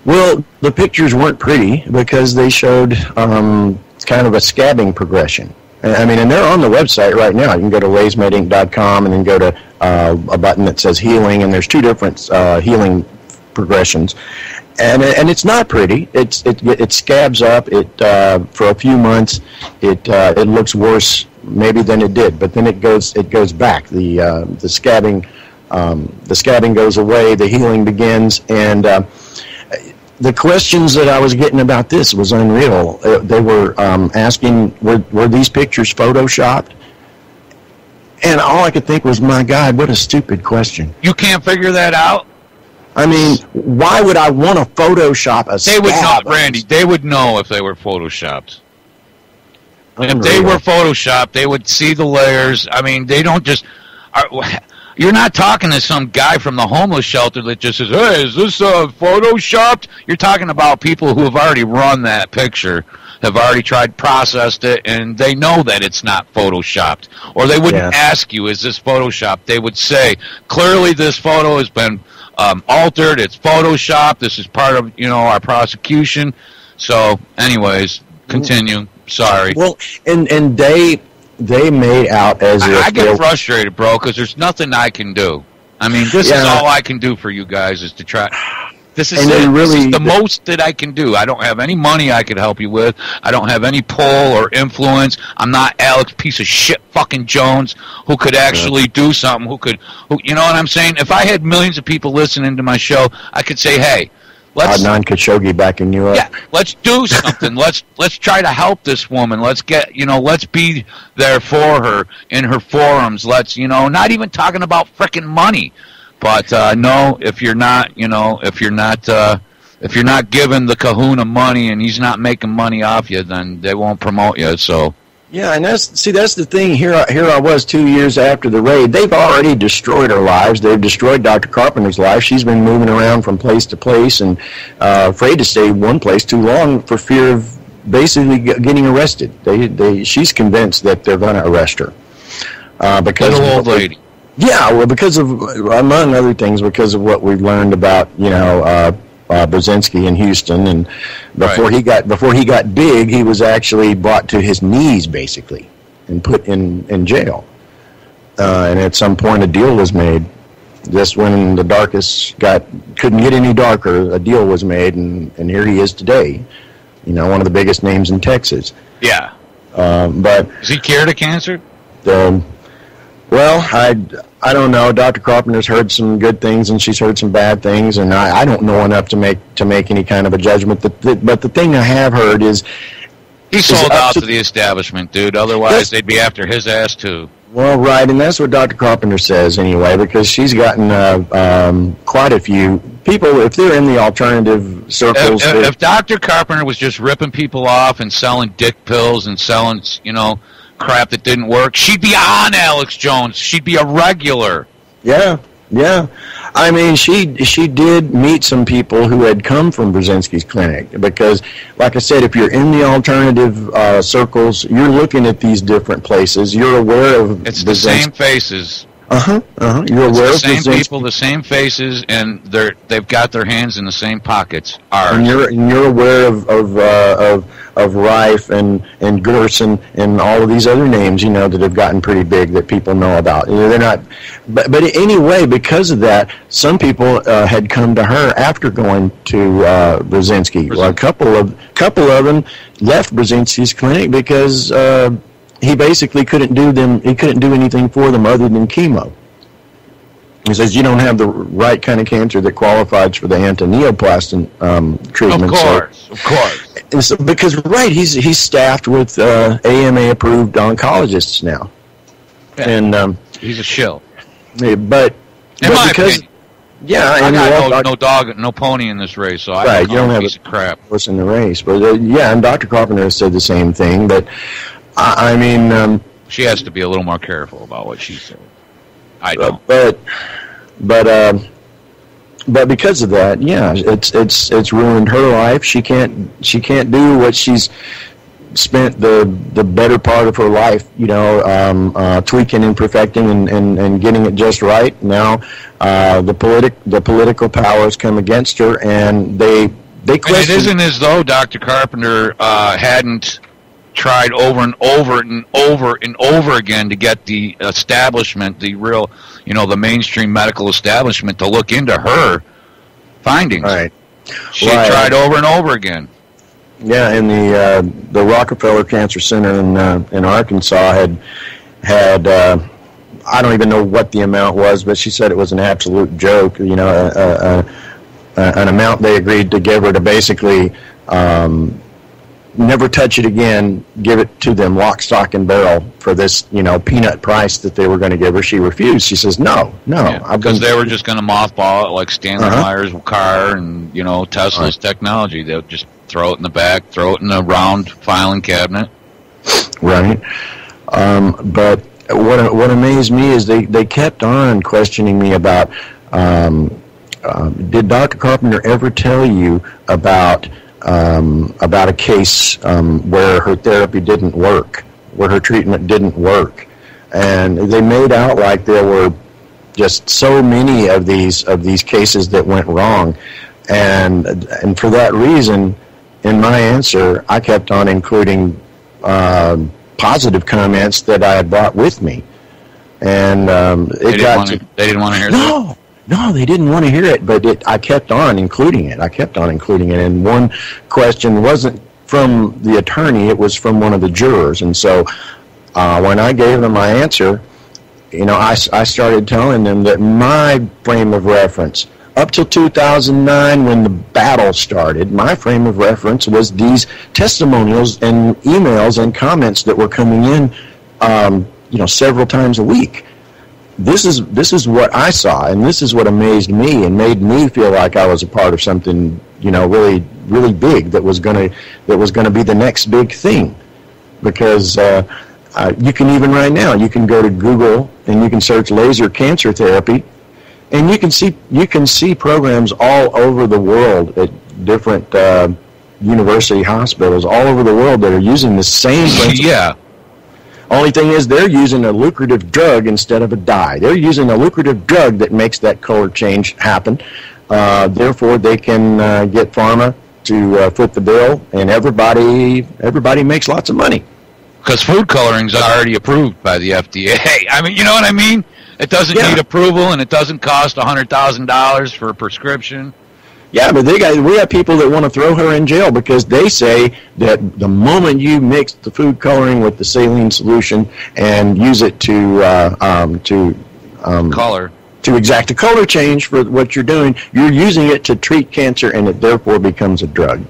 Well, the pictures weren't pretty because they showed kind of a scabbing progression. I mean, and they're on the website right now. You can go to lasemedinc.com and then go to a button that says healing, and there's 2 different healing progressions. And it's not pretty. It scabs up. For a few months, it looks worse maybe than it did, but then it goes back. The scabbing goes away. The healing begins, and the questions that I was getting about this was unreal. They were asking, were these pictures photoshopped? And all I could think was, my God, what a stupid question. You can't figure that out? I mean, why would I want to Photoshop a scab? They would know, Randy. They would know if they were photoshopped. Unreal. If they were photoshopped, they would see the layers. I mean, they don't just... You're not talking to some guy from the homeless shelter that just says, "Hey, is this photoshopped?" You're talking about people who have already run that picture, have already processed it, and they know that it's not photoshopped. Or they wouldn't ask you, "Is this photoshopped?" They would say, "Clearly this photo has been altered. It's photoshopped. This is part of our prosecution." So, anyways, continue. Sorry. Well, and they made out as if I get frustrated, bro, because there's nothing I can do. I mean, this is all I can do for you guys is to try. This is the most that I can do. I don't have any money I could help you with. I don't have any pull or influence. I'm not Alex piece of shit fucking Jones who could actually do something. You know what I'm saying? If I had millions of people listening to my show, I could say, "Hey, Adnan Khashoggi backing you up. Yeah, let's do something. let's try to help this woman. Let's let's be there for her in her forums. Let's, not even talking about frickin' money, but no, if you're not giving the kahuna money and he's not making money off you, then they won't promote you. So. Yeah, and that's the thing. Here I was 2 years after the raid. They've already destroyed our lives. They've destroyed Dr. Carpenter's life. She's been moving around from place to place and afraid to stay one place too long for fear of basically getting arrested. She's convinced that they're going to arrest her because little old lady. Yeah, well, because of, among other things, because of what we've learned about Brzezinski in Houston, and before he got big, he was actually brought to his knees basically and put in jail. And at some point, a deal was made. Just when the darkest couldn't get any darker, a deal was made, and here he is today. One of the biggest names in Texas. Yeah. But is he cured of cancer? Well, I don't know. Dr. Carpenter's heard some good things and she's heard some bad things, and I don't know enough to make any kind of a judgment. But the thing I have heard is he sold out to the establishment, dude. Otherwise, they'd be after his ass too. Well, right, and that's what Dr. Carpenter says anyway, because she's gotten quite a few people, if they're in the alternative circles. If Dr. Carpenter was just ripping people off and selling dick pills and selling, crap that didn't work, she'd be on Alex Jones. She'd be a regular. Yeah. I mean, she did meet some people who had come from Brzezinski's clinic because, like I said, if you're in the alternative circles, you're looking at these different places. You're aware of it's the same faces. You're aware it's the of same people, the same faces, and they've got their hands in the same pockets. Ours. And you're aware of Rife and Gerson and all of these other names, that have gotten pretty big that people know about. They're not, but anyway, because of that, some people had come to her after going to Brzezinski. Well, a couple of them left Brzezinski's clinic because he basically couldn't do anything for them other than chemo. He says you don't have the right kind of cancer that qualifies for the antineoplastin treatment. Of course. And so, because he's staffed with AMA-approved oncologists now, and he's a shill. But in my opinion, I got no dog, no pony in this race, so I you don't have piece of crap. Horse in the race. But and Dr. Carpenter has said the same thing. But I mean, she has to be a little more careful about what she said. I don't. But because of that, it's ruined her life. She can't do what she's spent the better part of her life, tweaking and perfecting and getting it just right. Now, the political powers come against her, and they question. And it isn't as though Dr. Carpenter hadn't tried over and over and over and over again to get the establishment, the real, the mainstream medical establishment, to look into her findings. Right. She tried over and over again. Yeah, and the Rockefeller Cancer Center in Arkansas had I don't even know what the amount was, but she said it was an absolute joke. An amount they agreed to give her to basically never touch it again, give it to them lock, stock, and barrel for this, peanut price that they were going to give her. She refused. She says, no. Because they were just going to mothball it like Stanley Meyer's car and, Tesla's technology. They'll just throw it in the back, throw it in a round filing cabinet. Right. But what amazed me is they kept on questioning me about, did Dr. Carpenter ever tell you about a case where her therapy didn't work, where her treatment didn't work, and they made out like there were just so many of these cases that went wrong, and for that reason, in my answer, I kept on including positive comments that I had brought with me, and they didn't want to hear that. No, they didn't want to hear it, but I kept on including it. And one question wasn't from the attorney, it was from one of the jurors. And so when I gave them my answer, I started telling them that my frame of reference, up till 2009 when the battle started, my frame of reference was these testimonials and emails and comments that were coming in, several times a week. This is what I saw, and this is what amazed me and made me feel like I was a part of something, really, really big that was gonna be the next big thing. Because you can even right now, you can go to Google and you can search laser cancer therapy, and you can see programs all over the world at different university hospitals all over the world that are using the same principle. Yeah. Only thing is they're using a lucrative drug instead of a dye. They're using a lucrative drug that makes that color change happen. Therefore, they can get pharma to foot the bill, and everybody makes lots of money. Because food coloring is already approved by the FDA. I mean, you know what I mean? It doesn't need approval, and it doesn't cost $100,000 for a prescription. Yeah, but we have people that want to throw her in jail because they say that the moment you mix the food coloring with the saline solution and use it to Color. to exact a color change for what you're doing, you're using it to treat cancer, and it therefore becomes a drug.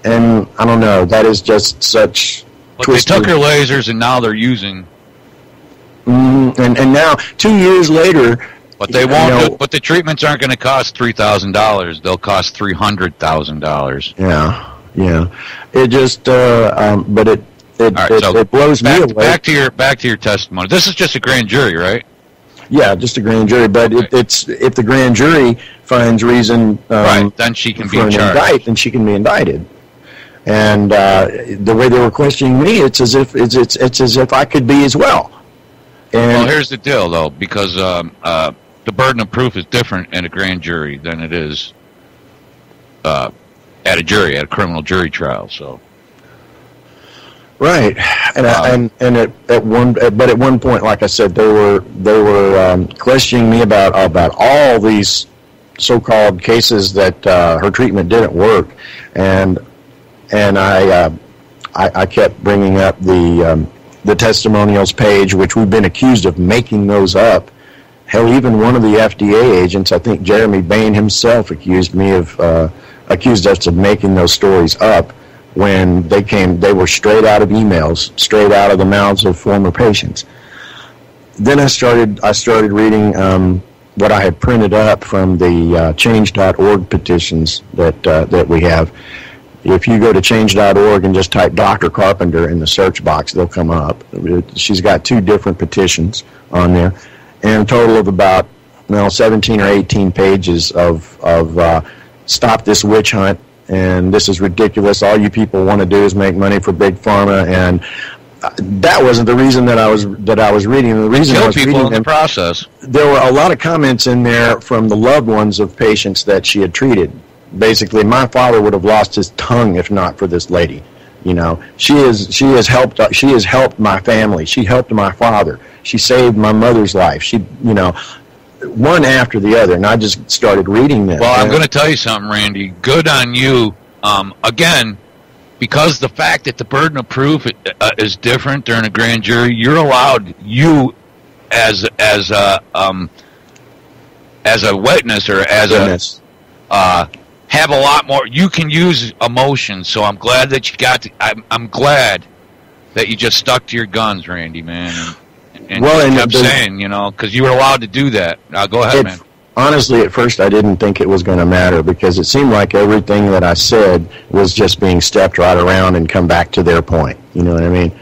And I don't know, that is just such. But they took her lasers, and now they're using. And now 2 years later. But they won't. But the treatments aren't going to cost $3,000. They'll cost $300,000. Yeah. It just, but it blows me away. Back to your testimony. This is just a grand jury, right? Yeah, just a grand jury. But it's if the grand jury finds reason, right, then she can be charged. Then she can be indicted. And the way they were questioning me, it's as if I could be as well. And well, here's the deal, though, because the burden of proof is different in a grand jury than it is at a criminal jury trial. So, right, and at one point, like I said, they were questioning me about all these so-called cases that her treatment didn't work, and I kept bringing up the testimonials page, which we've been accused of making those up. Hell, even one of the FDA agents, I think Jeremy Bain himself, accused us of making those stories up when they were straight out of emails, straight out of the mouths of former patients. Then I started reading what I had printed up from the change.org petitions that we have. If you go to change.org and just type Dr. Carpenter in the search box, they'll come up. She's got 2 different petitions on there, and a total of about 17 or 18 pages of stop this witch hunt, and this is ridiculous. All you people want to do is make money for big pharma, and that wasn't the reason that I was reading. The reason I was reading in the process. There were a lot of comments in there from the loved ones of patients that she had treated. Basically, my father would have lost his tongue if not for this lady. You know, she has helped my family. She helped my father. She saved my mother's life. She, one after the other, and I just started reading them. Well, I'm going to tell you something, Randy. Good on you. Again, because the fact that the burden of proof is different during a grand jury, you're allowed, as a witness or as have a lot more. You can use emotion, so I'm glad that you got. I'm glad that you just stuck to your guns, Randy, man, and kept saying, because you were allowed to do that. Go ahead, man. Honestly, at first I didn't think it was going to matter because it seemed like everything that I said was just being stepped right around and come back to their point. You know what I mean?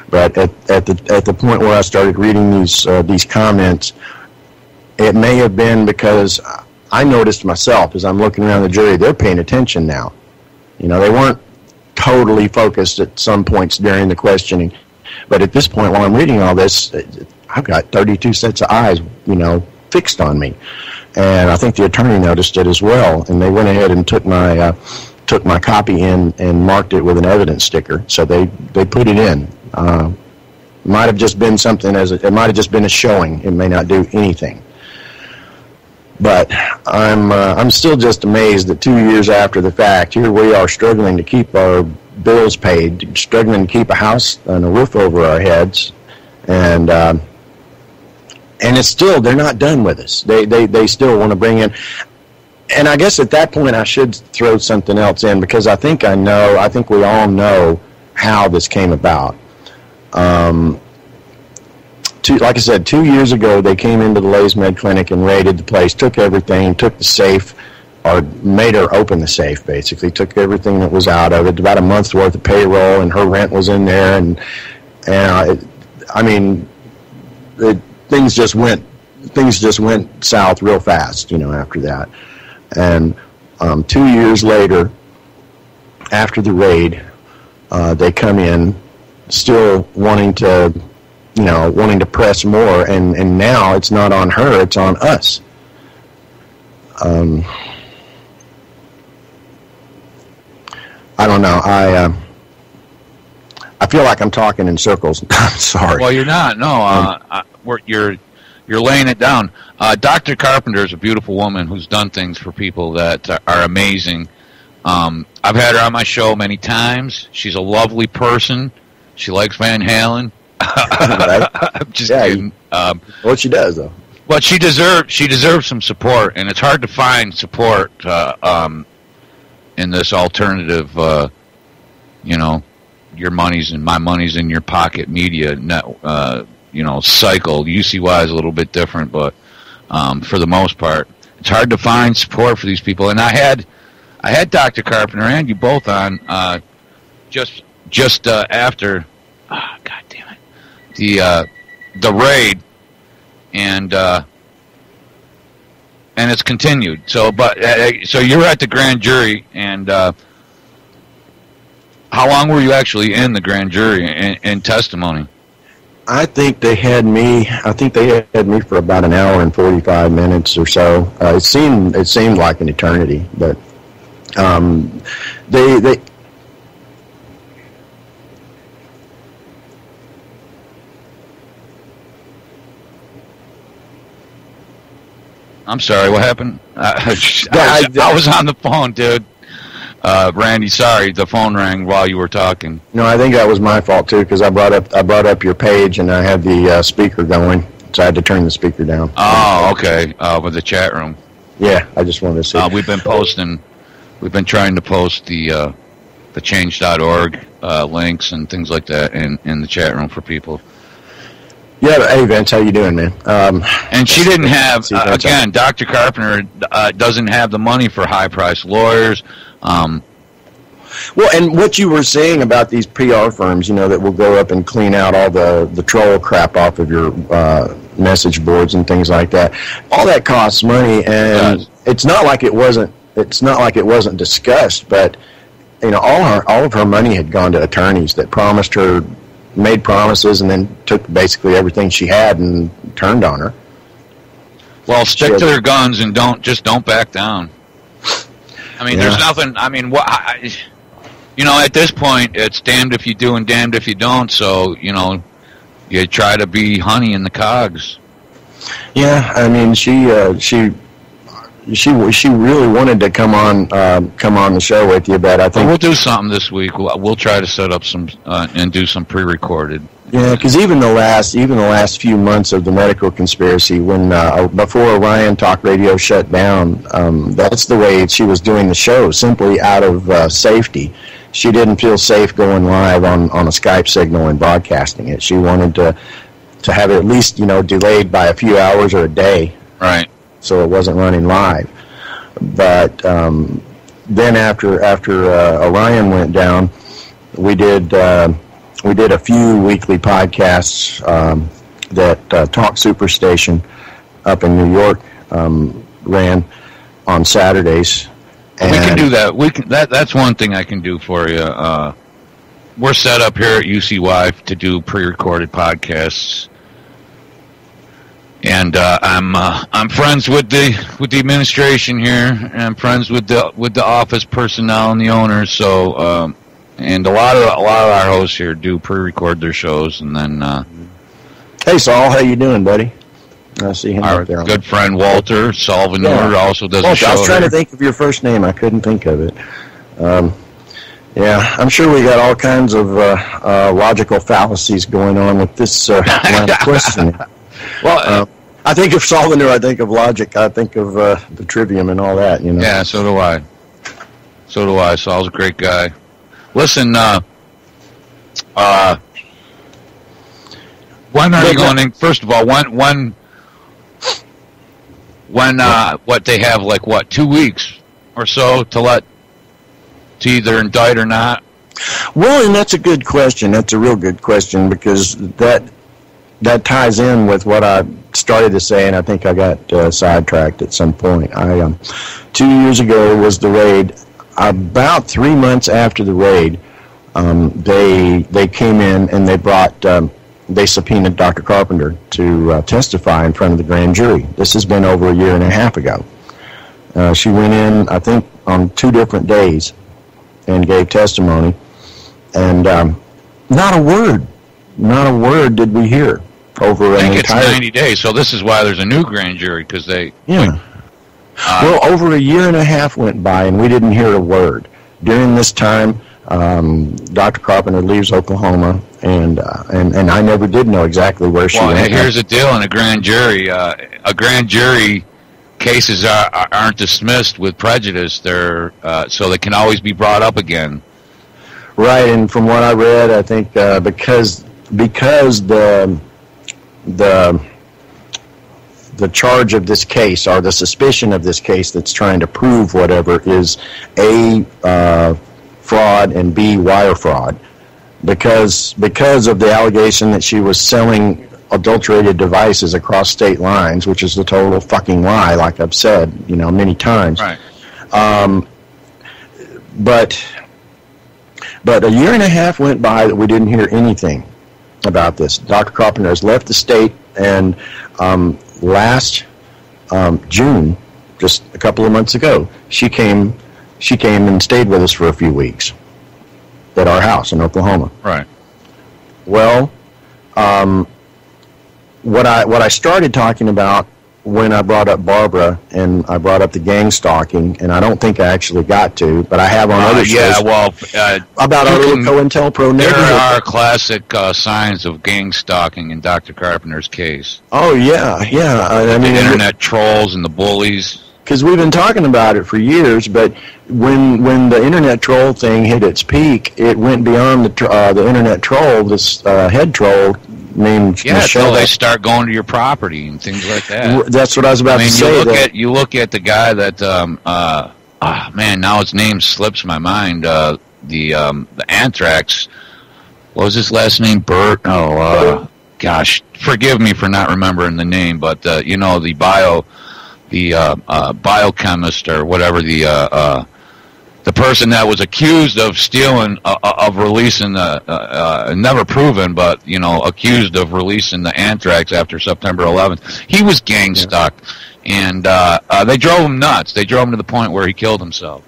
But at the point where I started reading these comments, it may have been because I noticed myself as I'm looking around the jury, they're paying attention now. They weren't totally focused at some points during the questioning. But at this point, while I'm reading all this, I've got 32 sets of eyes, fixed on me. And I think the attorney noticed it as well. And they went ahead and took my copy in and marked it with an evidence sticker. So they put it in. Might have just been it might have just been a showing. It may not do anything. But I'm still just amazed that 2 years after the fact, here we are struggling to keep our bills paid, struggling to keep a house and a roof over our heads, and it's still, they're not done with us. They still want to bring in, and I guess at that point I should throw something else in because I think we all know how this came about. Like I said, 2 years ago, they came into the Lays Med Clinic and raided the place, took everything, took the safe, or made her open the safe, basically, took everything that was out of it, about a month's worth of payroll, and her rent was in there, and things just went south real fast, after that. And 2 years later, after the raid, they come in, still wanting to press more, and now it's not on her, it's on us. I don't know. I feel like I'm talking in circles. I'm sorry. Well, you're not. No, you're laying it down. Dr. Carpenter is a beautiful woman who's done things for people that are amazing. I've had her on my show many times. She's a lovely person. She likes Van Halen. I'm just kidding. What she does, though. But she deserves some support, and it's hard to find support in this alternative, your money's and my money's in your pocket media cycle. UCY is a little bit different, but for the most part, it's hard to find support for these people. And I had Dr. Carpenter and you both on just after. Oh, God damn it! The raid, and it's continued. So you're at the grand jury, and how long were you actually in the grand jury in testimony? I think they had me for about an hour and 45 minutes or so. It seemed like an eternity, but they. I'm sorry, what happened? I was on the phone, dude. Randy, sorry, the phone rang while you were talking. No, I think that was my fault too, because I brought up your page and I had the speaker going, so I had to turn the speaker down. Oh, okay. With the chat room. Yeah, I just wanted to see. We've been trying to post the change.org links and things like that in the chat room for people. Yeah, hey Vince, how you doing, man? And she didn't have, again, Dr. Carpenter doesn't have the money for high-priced lawyers. Well, and what you were saying about these PR firms, that will go up and clean out all the troll crap off of your message boards and things like that, all that costs money, and it's not like it wasn't discussed, but all of her money had gone to attorneys that made promises and then took basically everything she had and turned on her. Well, stick to their guns and don't back down. I mean, there's nothing. I mean, at this point, it's damned if you do and damned if you don't. So you try to be honey in the cogs. Yeah, I mean, she really wanted to come on the show with you, but I think we'll do something this week. We'll try to set up some and do some pre-recorded. Yeah, because even the last few months of the medical conspiracy, when before Orion Talk Radio shut down, that's the way she was doing the show, simply out of safety. She didn't feel safe going live on a Skype signal and broadcasting it. She wanted to have it at least delayed by a few hours or a day. Right. So it wasn't running live. But then after Orion went down, we did a few weekly podcasts that Talk Superstation up in New York ran on Saturdays. And we can do that. That's one thing I can do for you. We're set up here at UCY to do pre-recorded podcasts. And I'm friends with the administration here, and I'm friends with the office personnel and the owners. So, and a lot of our hosts here do pre-record their shows, and then. Hey, Saul, how you doing, buddy? I see him our up there. Good friend Walter Salvanur also does a show. I was trying to think of your first name. I couldn't think of it. Yeah, I'm sure we got all kinds of logical fallacies going on with this line of questioning. Well, I think of Salvanur, I think of logic, I think of the trivium and all that, Yeah, so do I. Saul's a great guy. Listen, when are you going in? First of all, when what they have, 2 weeks or so to either indict or not? Well, and that's a good question. That's a real good question, because that ties in with what I started to say, and I think I got sidetracked at some point. 2 years ago was the raid. About 3 months after the raid, they came in and they subpoenaed Dr. Carpenter to testify in front of the grand jury. This has been over a year and a half ago. She went in, I think, on 2 different days and gave testimony, and not a word did we hear. over I an think it's entire 90 days, so this is why there's a new grand jury, because they... yeah. Well, over a year and a half went by, and we didn't hear a word. During this time, Dr. Carpenter leaves Oklahoma, and I never did know exactly where she went. Well, here's the deal in a grand jury, cases aren't dismissed with prejudice. They're so they can always be brought up again. Right, and from what I read, I think because the charge of this case, or the suspicion of this case that's trying to prove whatever, is A, fraud, and B, wire fraud. Because of the allegation that she was selling adulterated devices across state lines, which is a total fucking lie, like I've said, many times. Right. But a year and a half went by that we didn't hear anything about this. Dr. Carpenter has left the state, and last June, just a couple of months ago, she came and stayed with us for a few weeks at our house in Oklahoma. Right. Well, what I started talking about when I brought up Barbara and I brought up the gang stalking, and I don't think I actually got to, but I have on other shows. About our little COINTELPRO neighborhood. There are classic signs of gang stalking in Dr. Carpenter's case. Oh, yeah. I mean, the internet trolls and the bullies. Because we've been talking about it for years, but when the internet troll thing hit its peak, it went beyond the internet troll, this head troll named Michelle. Until they start going to your property and things like that. That's what I was about to say. You look at the guy that, man, now his name slips my mind. The Anthrax. What was his last name? Bert? Oh, gosh, forgive me for not remembering the name, but the biochemist or whatever, the person that was accused of stealing, of releasing never proven, but accused of releasing the anthrax after September 11th. He was gang stalked, and they drove him nuts. They drove him to the point where he killed himself.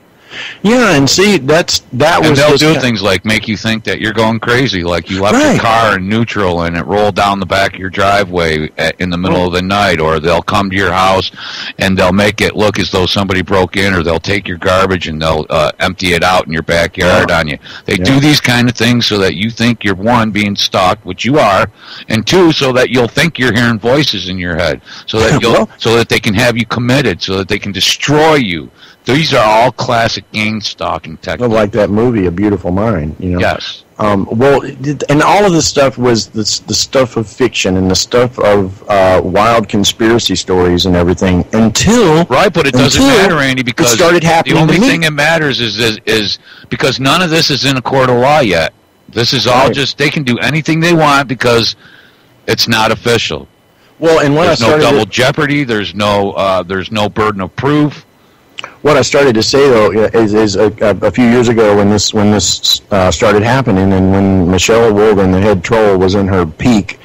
Yeah, and see, that was. And they'll do things like make you think that you're going crazy, like you left your car in neutral and it rolled down the back of your driveway in the middle of the night, or they'll come to your house and they'll make it look as though somebody broke in, or they'll take your garbage and they'll empty it out in your backyard on you. They do these kind of things so that you think you're, one, being stalked, which you are, and two, so that you'll think you're hearing voices in your head, so that so that they can have you committed, so that they can destroy you. These are all classic gang stalking techniques. Like that movie, A Beautiful Mind, Yes. And all of this stuff was the stuff of fiction and the stuff of wild conspiracy stories and everything until... Right, but it doesn't matter, Andy, because it started happening. The only thing that matters is because none of this is in a court of law yet. This is all just, they can do anything they want because it's not official. Well, and when there's no double jeopardy, there's no burden of proof. What I started to say, though, is a few years ago when this started happening, and when Michelle Wolven, the head troll, was in her peak,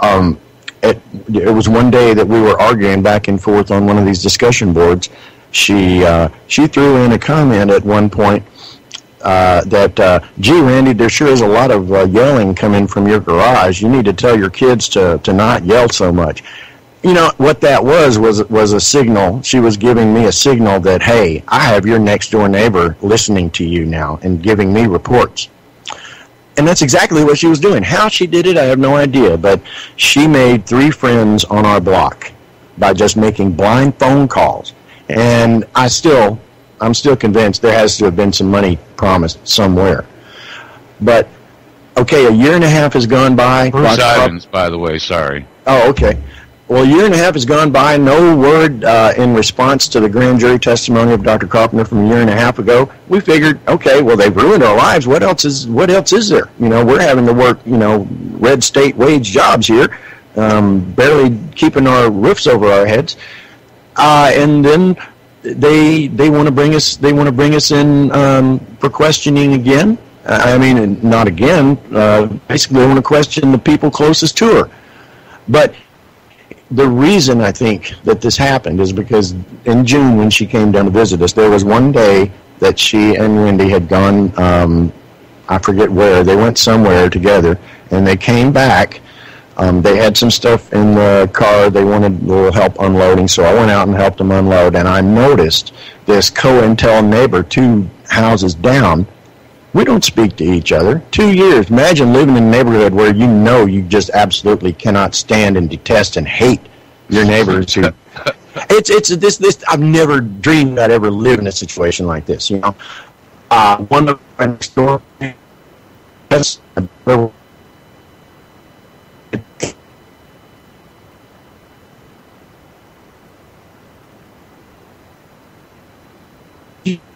it was one day that we were arguing back and forth on one of these discussion boards. She threw in a comment at one point that, gee, Randy, there sure is a lot of yelling coming from your garage. You need to tell your kids to not yell so much. What that was a signal. She was giving me a signal that, hey, I have your next door neighbor listening to you now and giving me reports. And that's exactly what she was doing. How she did it, I have no idea. But she made 3 friends on our block by just making blind phone calls. And I'm still convinced there has to have been some money promised somewhere. But, okay, a year and a half has gone by. Bruce Ivins, by the way, sorry. Oh, okay. Well, a year and a half has gone by, no word in response to the grand jury testimony of Dr. Carpenter from a year and a half ago. We figured, okay, well, they've ruined our lives. What else is there? We're having to work, red state wage jobs here, barely keeping our roofs over our heads. And then they want to bring us in for questioning again. Not again. Basically, they want to question the people closest to her. But the reason I think that this happened is because in June, when she came down to visit us, there was one day that she and Wendy had gone, I forget where, they went somewhere together, and they came back They had some stuff in the car. They wanted a little help unloading, so I went out and helped them unload. And I noticed this COINTEL neighbor 2 houses down. We don't speak to each other. 2 years. Imagine living in a neighborhood where you know you just absolutely cannot stand and detest and hate your neighbors. Who, this. I've never dreamed I'd ever live in a situation like this. You know, one of my next door. That's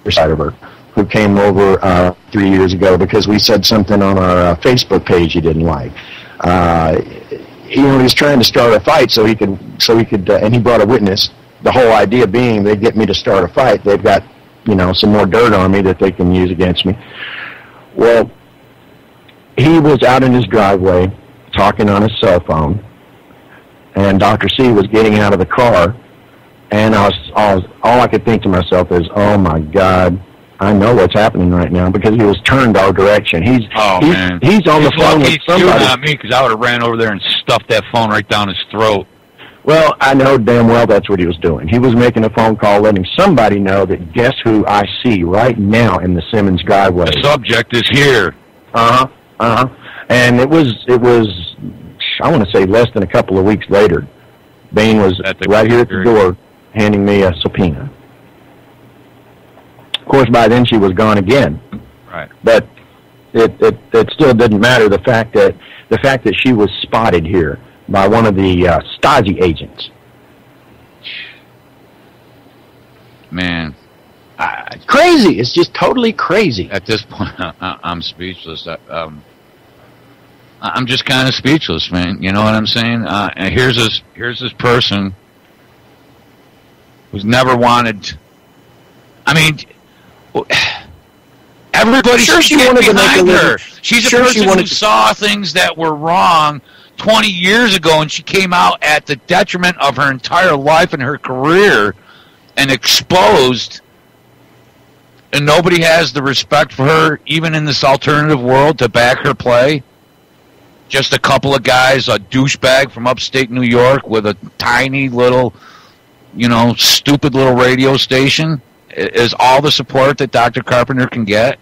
side of her, who came over 3 years ago because we said something on our Facebook page he didn't like. He was trying to start a fight so he could, and he brought a witness. The whole idea being they get me to start a fight. They've got, some more dirt on me that they can use against me. Well, he was out in his driveway talking on his cell phone, and Dr. C was getting out of the car. And all I could think to myself is, oh my God, I know what's happening right now, because he was turned our direction. He's on the phone with somebody. Not me, because I would have ran over there and stuffed that phone right down his throat. Well, I know damn well that's what he was doing. He was making a phone call, letting somebody know that guess who I see right now in the Simmons driveway. The subject is here. And it was. I want to say less than a couple of weeks later. Bain was right here at the door, handing me a subpoena. Of course, by then she was gone again. Right. But it still didn't matter. The fact that she was spotted here by one of the Stasi agents. Man, crazy! It's just totally crazy. At this point, I'm speechless. I'm just kind of speechless, man. You know what I'm saying? And here's this person who's never wanted. I mean, everybody sure should she get wanted to make behind a her. living. She's a Sure person she wanted who to... saw things that were wrong 20 years ago, and she came out at the detriment of her entire life and her career, and exposed. And nobody has the respect for her, even in this alternative world, to back her play. Just a couple of guys, a douchebag from upstate New York with a tiny little, stupid little radio station is all the support that Dr. Carpenter can get.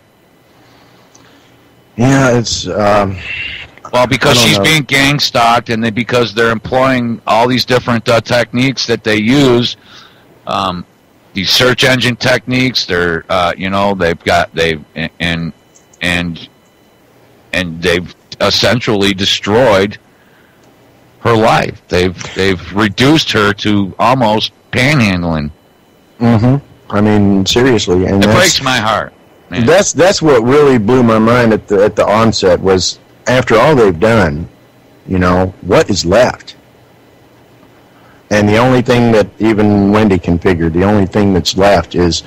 Yeah, it's... well, because she's being gang-stalked, and because they're employing all these different techniques that they use, these search engine techniques. They're, they've essentially destroyed her life. They've reduced her to almost panhandling. Mm-hmm. I mean, seriously, and it breaks my heart. Man. That's what really blew my mind at the onset was, after all they've done, what is left? And the only thing that even Wendy can figure, the only thing that's left is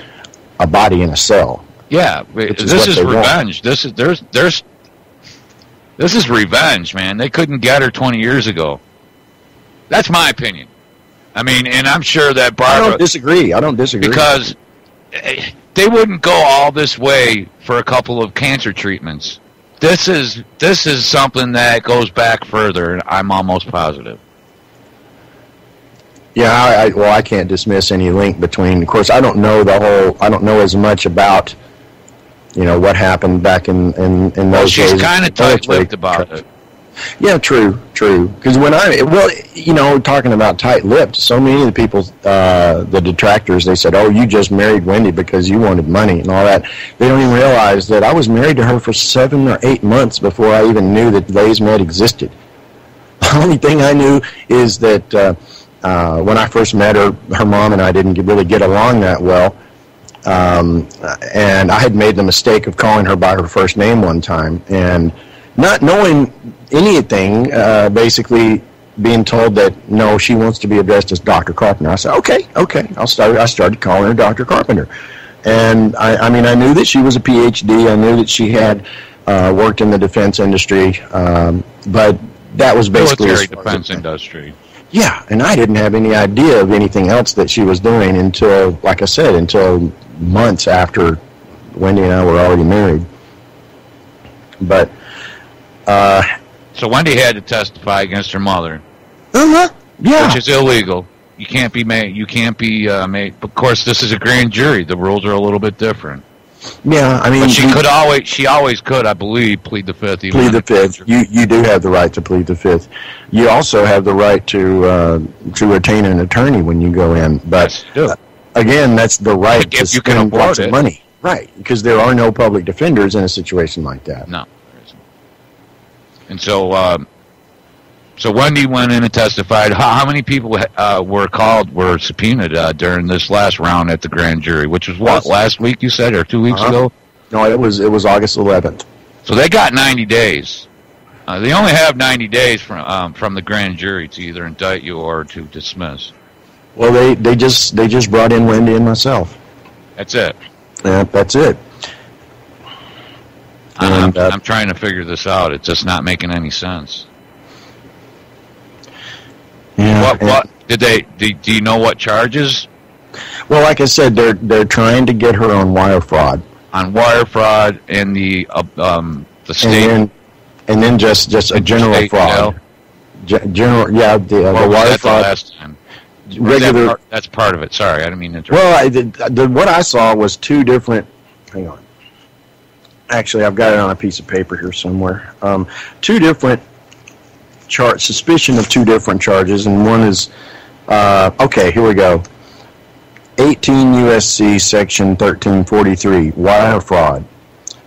a body in a cell. Yeah, this is revenge. This is revenge, man. They couldn't get her 20 years ago. That's my opinion. I mean, and I'm sure that Barbara... I don't disagree. Because they wouldn't go all this way for a couple of cancer treatments. This is something that goes back further, and I'm almost positive. Yeah, I can't dismiss any link between... Of course, I don't know as much about, what happened back in those days. Well, she's kind of tight-lipped about it. Yeah, true. Because talking about tight-lipped, so many of the people, the detractors, they said, oh, you just married Wendy because you wanted money and all that. They don't even realize that I was married to her for 7 or 8 months before I even knew that Lay's Med existed. The only thing I knew is that when I first met her, her mom and I didn't really get along that well. And I had made the mistake of calling her by her first name one time, and not knowing anything, basically being told that, no, she wants to be addressed as Dr. Carpenter. I said, okay. I started calling her Dr. Carpenter. And, I knew that she was a PhD. I knew that she had worked in the defense industry, but that was basically... Military defense industry. Yeah, and I didn't have any idea of anything else that she was doing until, like I said, until months after Wendy and I were already married. But So Wendy had to testify against her mother, Yeah. which is illegal. You can't be made. You can't be made. Of course, this is a grand jury. The rules are a little bit different. Yeah, I mean, But she always could, I believe, plead the fifth. Plead the fifth. You do have the right to plead the fifth. You also have the right to retain an attorney when you go in. But Yes, you do. again, that's the right If to you can spend afford lots of it. money. Right, because there are no public defenders in a situation like that. No, there isn't. And so Wendy went in and testified. How many people were subpoenaed during this last round at the grand jury, which was what, last week you said, or 2 weeks ago? No, it was August 11th. So they got 90 days. They only have 90 days from the grand jury to either indict you or to dismiss. Well, they just brought in Wendy and myself. That's it. Yeah, that's it. And, I'm trying to figure this out. It's just not making any sense. Yeah, What did they? Do you know what charges? Well, like I said, they're trying to get her on wire fraud. On wire fraud and the state, and then just a general state fraud. General, yeah, the or was wire that fraud. the last time? Regular. That's part of it. Sorry, I didn't mean to interrupt. Well, what I saw was two different. Hang on. Actually, I've got it on a piece of paper here somewhere. Two different suspicion of two different charges, and one is okay. Here we go. 18 U.S.C. Section 1343, wire fraud.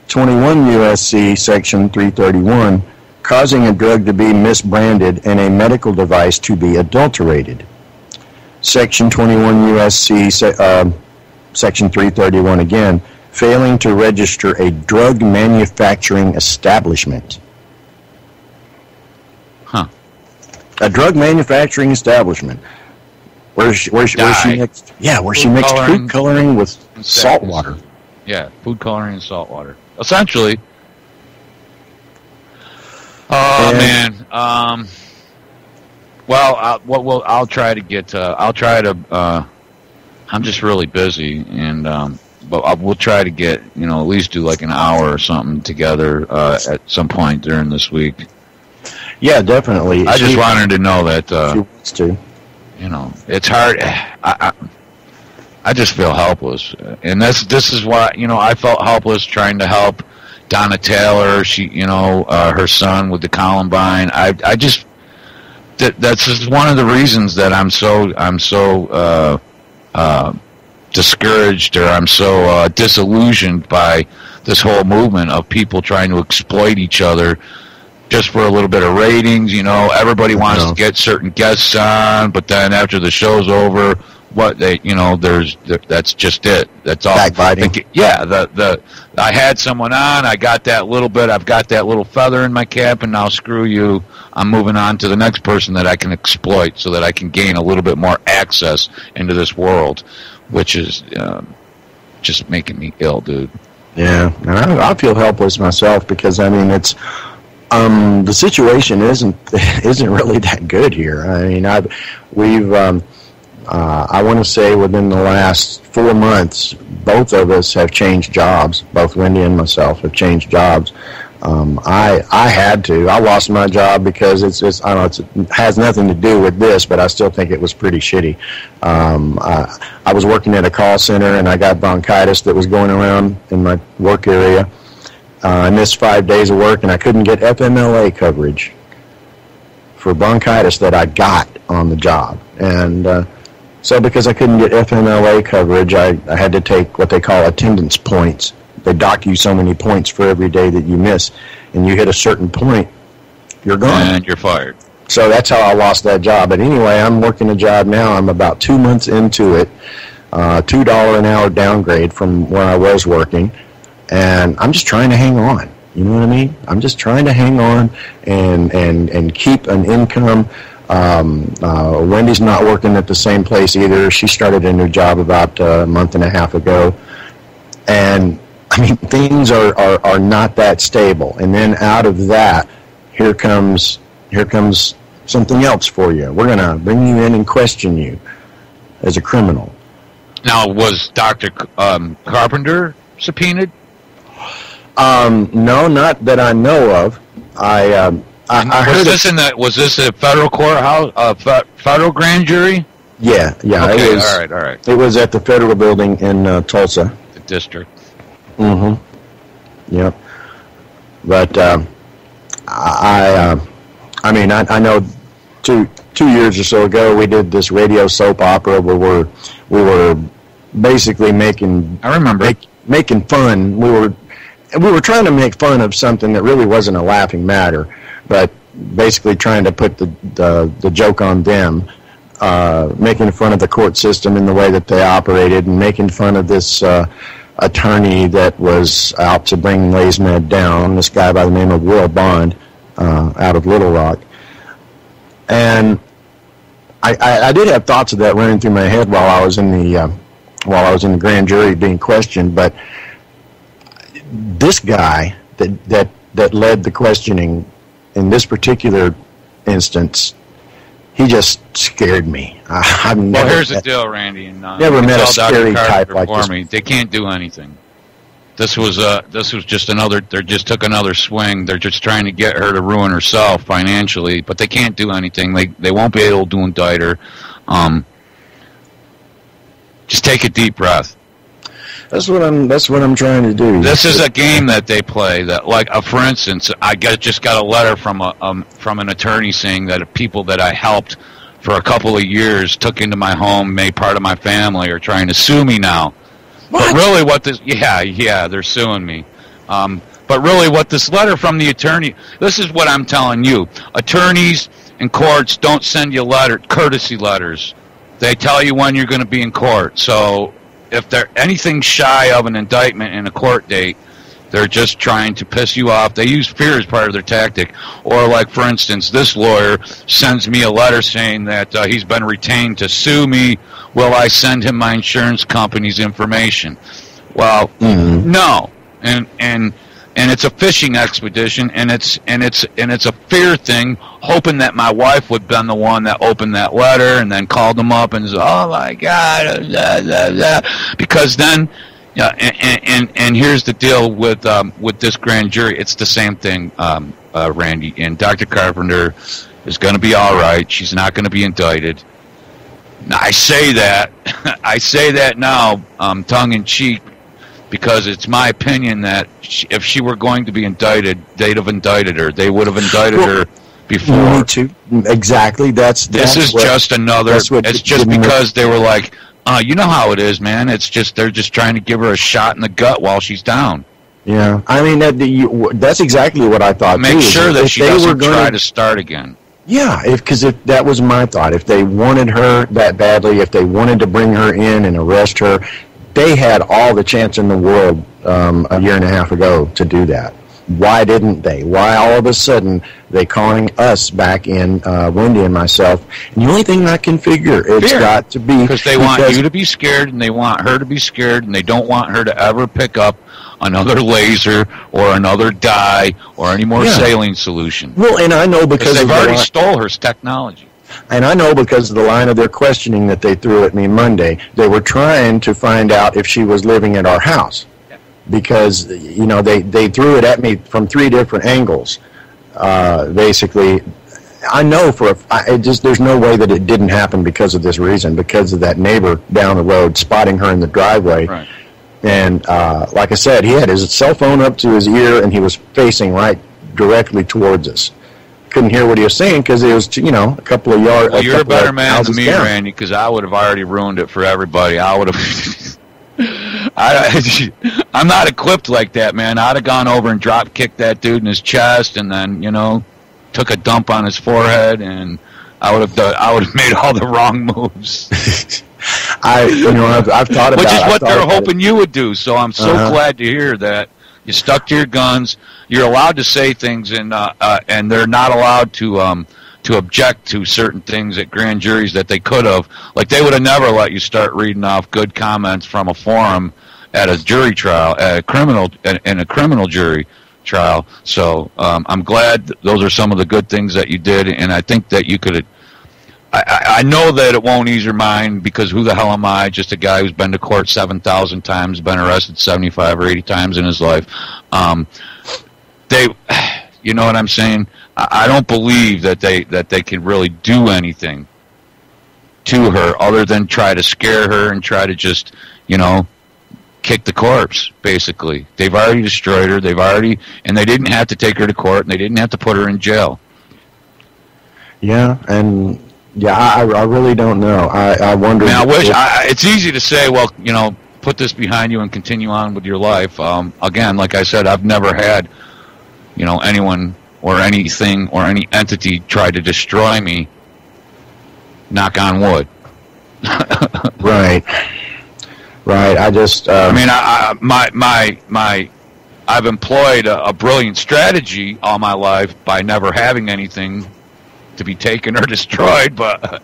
21 U.S.C. Section 331, causing a drug to be misbranded and a medical device to be adulterated. Section 21 U.S.C. Section 331 again, failing to register a drug manufacturing establishment. Huh. A drug manufacturing establishment. Where she mixed? Yeah, where she mixed food coloring with salt water. Yeah, food coloring and salt water. Essentially. Oh man. Well, I'll try to get. I'm just really busy, and but we'll try to get at least do like an hour or something together at some point during this week. Yeah, definitely. I just wanted to know that. She wants to. It's hard. I just feel helpless, and this is why I felt helpless trying to help Donna Taylor. She, her son with the Columbine. I just that's just one of the reasons that I'm so discouraged, or I'm so disillusioned by this whole movement of people trying to exploit each other just for a little bit of ratings. Everybody wants to get certain guests on, but then after the show's over, that's just it. That's all. Backbiting. Yeah, I had someone on, I got that little bit, I've got that little feather in my cap, and now screw you, I'm moving on to the next person that I can exploit so that I can gain a little bit more access into this world, which is just making me ill, dude. Yeah, and I feel helpless myself because it's the situation isn't really that good here. I mean, I want to say within the last 4 months, both of us have changed jobs. Both Wendy and myself have changed jobs. I had to. I lost my job because it has nothing to do with this, but I still think it was pretty shitty. I was working at a call center, and I got bronchitis that was going around in my work area. I missed 5 days of work, and I couldn't get FMLA coverage for bronchitis that I got on the job. And so because I couldn't get FMLA coverage, I had to take what they call attendance points. They dock you so many points for every day that you miss. And you hit a certain point, you're gone. And you're fired. So that's how I lost that job. But anyway, I'm working a job now. I'm about 2 months into it. $2 an hour downgrade from where I was working. And I'm just trying to hang on. You know what I mean? I'm just trying to hang on and keep an income. Wendy's not working at the same place either. She started a new job about a month and a half ago. And, things are not that stable. And then out of that, here comes something else for you. We're going to bring you in and question you as a criminal. Now, was Dr. Carpenter subpoenaed? No, not that I know of. I heard was this a federal courthouse, federal grand jury? Yeah. Okay, it was, all right. It was at the federal building in Tulsa. The district. Mm-hmm. Yep. But I know 2 years or so ago we did this radio soap opera where we were basically making. I remember making fun. We were trying to make fun of something that really wasn't a laughing matter, but basically trying to put the joke on them, making fun of the court system in the way that they operated, and making fun of this attorney that was out to bring LazyMed down, this guy by the name of Will Bond, out of Little Rock. And I did have thoughts of that running through my head while I was in the grand jury being questioned, but this guy that led the questioning in this particular instance, he just scared me. Well, here's the deal, Randy, and never met a scary type like this. Me. They can't do anything. This was just another. They just took another swing. They're just trying to get her to ruin herself financially, but they can't do anything. They won't be able to indict her. Just take a deep breath. That's what I'm trying to do. This is a game that they play. That, like, for instance, I just got a letter from an attorney saying that people that I helped for a couple of years, took into my home, made part of my family, are trying to sue me now. What? But really, they're suing me. But really, what this letter from the attorney, this is what I'm telling you. Attorneys and courts don't send you courtesy letters. They tell you when you're going to be in court. So if they're anything shy of an indictment in a court date, they're just trying to piss you off. They use fear as part of their tactic. Or, like, for instance, this lawyer sends me a letter saying that he's been retained to sue me. Will I send him my insurance company's information? Well, no. And it's a fishing expedition, and it's a fear thing, hoping that my wife would have been the one that opened that letter and then called them up and said, "Oh my God," blah, blah, blah. Because then, and here's the deal with this grand jury. It's the same thing, Randy. And Dr. Carpenter is going to be all right. She's not going to be indicted. Now, I say that now, tongue in cheek, because it's my opinion that if she were going to be indicted, they'd have indicted her. They would have indicted her before. Me too. Exactly. This is just another. It's just because they were like, you know how it is, man. It's just they're just trying to give her a shot in the gut while she's down. Yeah, I mean that's exactly what I thought. Make sure that she doesn't try to start again. Yeah, because if that was my thought. If they wanted her that badly, if they wanted to bring her in and arrest her, they had all the chance in the world a year and a half ago to do that. Why didn't they? Why all of a sudden they calling us back in, Wendy and myself? And the only thing I can figure, it's got to be because they want you to be scared, and they want her to be scared, and they don't want her to ever pick up another laser or another dye or any more saline solution. Well, and I know because they've already stole her technology. And I know because of the line of their questioning that they threw at me Monday, they were trying to find out if she was living at our house. Because, they threw it at me from 3 different angles, basically. I know there's no way that it didn't happen because of this reason, because of that neighbor down the road spotting her in the driveway. Right. And like I said, he had his cell phone up to his ear, and he was facing right directly towards us. Couldn't hear what he was saying because it was, a couple of yards. Well, you're a better man than me, Randy, because I would have already ruined it for everybody. I would have. I'm not equipped like that, man. I'd have gone over and drop kicked that dude in his chest, and then took a dump on his forehead, and I would have made all the wrong moves. I've thought about it. Which is what they're hoping you would do. So I'm so glad to hear that you stuck to your guns. You're allowed to say things, and they're not allowed to object to certain things at grand juries that they could have. Like, they would have never let you start reading off good comments from a forum at a jury trial, in a criminal jury trial. So I'm glad those are some of the good things that you did, and I think that you could. I know that it won't ease your mind, because who the hell am I? Just a guy who's been to court 7,000 times, been arrested 75 or 80 times in his life. You know what I'm saying? I don't believe that they can really do anything to her other than try to scare her and try to just, kick the corpse, basically. They've already destroyed her. And they didn't have to take her to court, and they didn't have to put her in jail. Yeah, and I really don't know. I wonder. I wish. It's easy to say, well, put this behind you and continue on with your life. Again, like I said, I've never had, anyone or anything or any entity try to destroy me. Knock on wood. Right. I just. I've employed a brilliant strategy all my life by never having anything to be taken or destroyed, but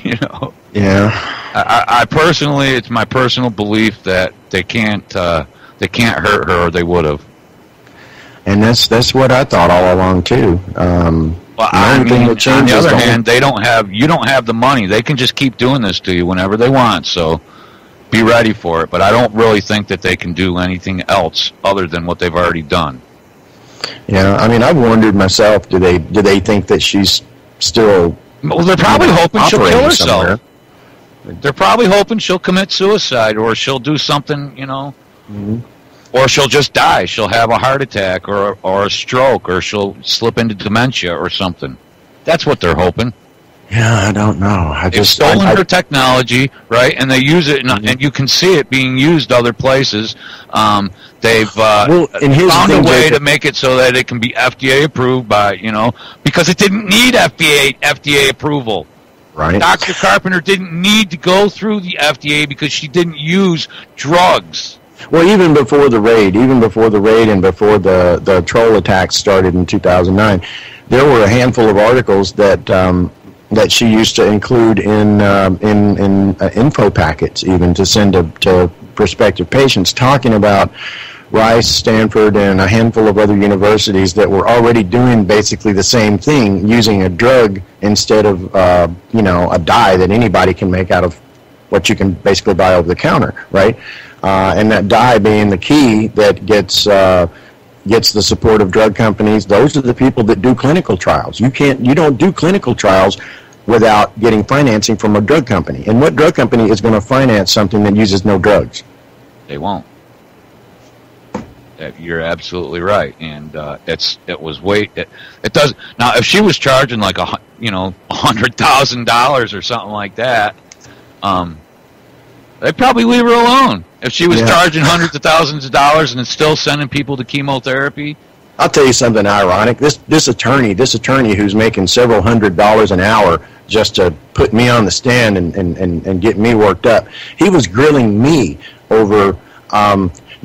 Yeah. I personally, it's my personal belief that they can't hurt her, or they would have. And that's what I thought all along too. Well, on the other hand, you don't have the money. They can just keep doing this to you whenever they want. So be ready for it. But I don't really think that they can do anything else other than what they've already done. Yeah, I've wondered myself. Do they think that she's still? Well, they're probably hoping she'll kill herself. Somewhere. They're probably hoping she'll commit suicide, or she'll do something, Mm-hmm. Or she'll just die. She'll have a heart attack or a stroke, or she'll slip into dementia or something. That's what they're hoping. Yeah, I don't know. They've stolen her technology, right? And they use it, and you can see it being used other places. They've found a way to make it so that it can be FDA approved by, because it didn't need FDA approval. Right. Dr. Carpenter didn't need to go through the FDA because she didn't use drugs. Well, even before the raid and before the troll attacks started in 2009, there were a handful of articles that she used to include in info packets, even to send to prospective patients, talking about Rice, Stanford, and a handful of other universities that were already doing basically the same thing, using a drug instead of a dye that anybody can make out of what you can basically buy over the counter, right? And that dye being the key that gets the support of drug companies. Those are the people that do clinical trials. You don't do clinical trials without getting financing from a drug company. And what drug company is going to finance something that uses no drugs? They won't. You're absolutely right, and it does now. If she was charging like $100,000 or something like that, they'd probably leave her alone. If she was charging hundreds of thousands of dollars and it's still sending people to chemotherapy. I'll tell you something ironic. This attorney who's making several $100s an hour just to put me on the stand and get me worked up, he was grilling me over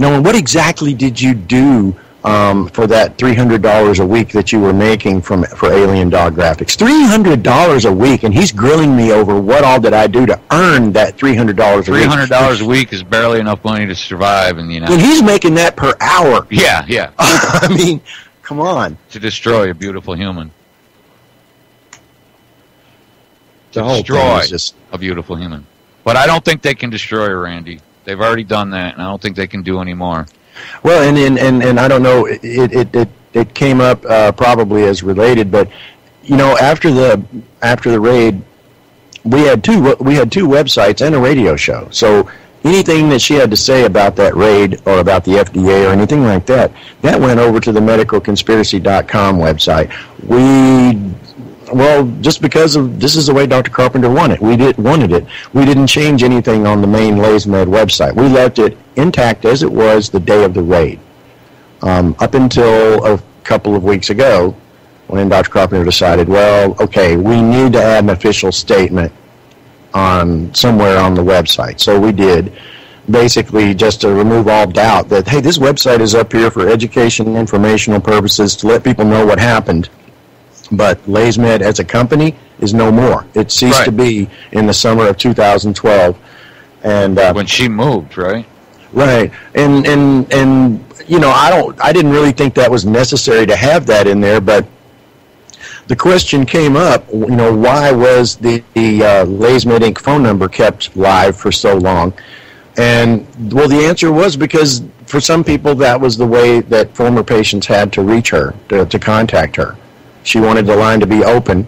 knowing what exactly did you do for that $300 a week that you were making for Alien Dog Graphics. $300 a week, and he's grilling me over what all did I do to earn that $300 a week. $300 a week is barely enough money to survive in the United States. And he's making that per hour. Yeah. I mean, come on. To destroy a beautiful human. To destroy a beautiful human. But I don't think they can destroy her, Randy. They've already done that, and I don't think they can do any more. Well, and I don't know, it came up probably as related, but after the raid, we had two websites and a radio show. So anything that she had to say about that raid or about the FDA or anything like that went over to the medicalconspiracy.com website. Well, just because this is the way Dr. Carpenter wanted it. We didn't change anything on the main LazeMed website. We left it intact as it was the day of the raid. Up until a couple of weeks ago, when Dr. Carpenter decided, well, okay, we need to add an official statement somewhere on the website. So we did, basically just to remove all doubt that, hey, this website is up here for education and informational purposes to let people know what happened. But LazeMed as a company is no more. It ceased to be in the summer of 2012, and when she moved, right? Right, and I didn't really think that was necessary to have that in there, but the question came up, why was the LazeMed Inc. phone number kept live for so long? And well, the answer was because for some people, that was the way that former patients had to reach her, to contact her. She wanted the line to be open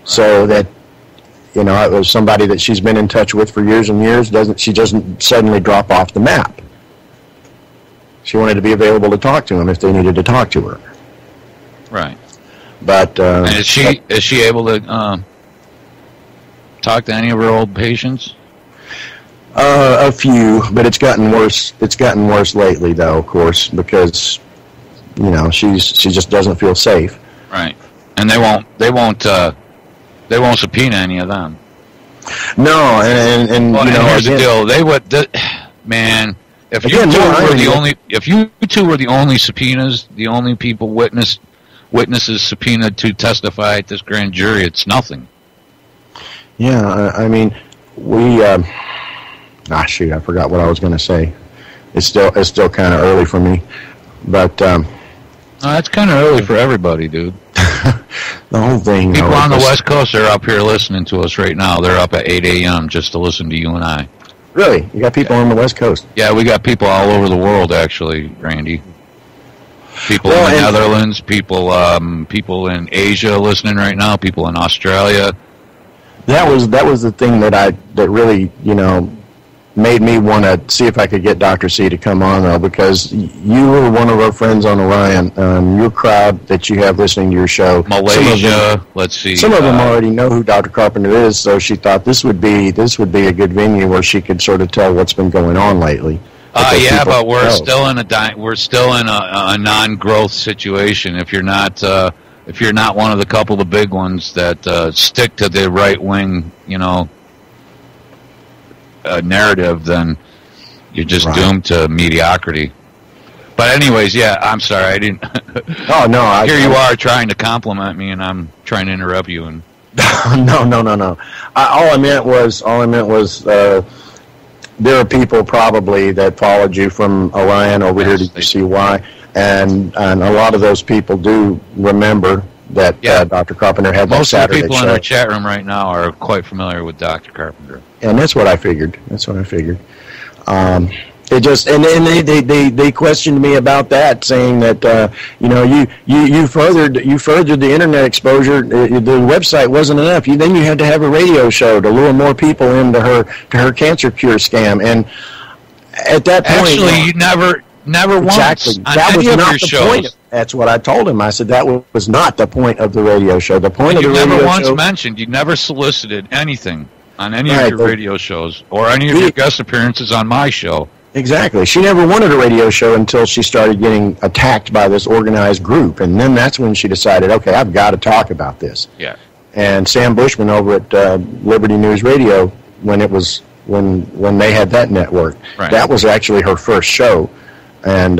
so that, you know, it was somebody that she's been in touch with for years and years. She doesn't suddenly drop off the map. She wanted to be available to talk to them if they needed to talk to her. Right. But and is she able to talk to any of her old patients? A few, but it's gotten worse. It's gotten worse lately, though, of course, because, you know, she just doesn't feel safe. Right. And they won't subpoena any of them. No, and well, you know, here's again, the deal. They would, man. If you again, two were the only subpoenas, the only people witnesses subpoenaed to testify at this grand jury, it's nothing. Yeah, I mean, we. Shoot, I forgot what I was going to say. It's still kind of early for me, but. It's kind of early for everybody, dude. The whole thing. People on the West Coast are up here listening to us right now. They're up at 8 a.m. just to listen to you and I. Really? You got people on the West Coast? Yeah, we got people all over the world, actually, Randy. People in the Netherlands, people in Asia listening right now, people in Australia. That was the thing that really, you know, made me want to see if I could get Dr. C to come on, though, because you were one of our friends on Orion. Your crowd that you have listening to your show. Malaysia, let's see. Some of them already know who Dr. Carpenter is, so she thought this would be a good venue where she could sort of tell what's been going on lately. Yeah, but we're still in a non-growth situation. If you're not one of the couple of the big ones that stick to the right wing, you know, narrative, then you're just doomed to mediocrity. But anyways, yeah, I'm sorry, I didn't. Oh no! Here you are trying to compliment me, and I'm trying to interrupt you. And no. All I meant was there are people probably that followed you from Orion over here to UCY, and a lot of those people do remember that Dr. Carpenter had that Saturday show. Most of the people in our chat room right now are quite familiar with Dr. Carpenter. And that's what I figured. It just and they questioned me about that, saying that you know, you furthered the internet exposure. The website wasn't enough. Then you had to have a radio show to lure more people into her cancer cure scam. And at that point, actually, you never exactly. once that on was any of not your the shows. point. That's what I told him. I said that was not the point of the radio show. The point of the radio show. You never once mentioned. You never solicited anything on any of your radio shows or any of your guest appearances on my show. Exactly. She never wanted a radio show until she started getting attacked by this organized group, and then that's when she decided, okay, I've got to talk about this. Yeah. And Sam Bushman over at Liberty News Radio, when they had that network, that was actually her first show, and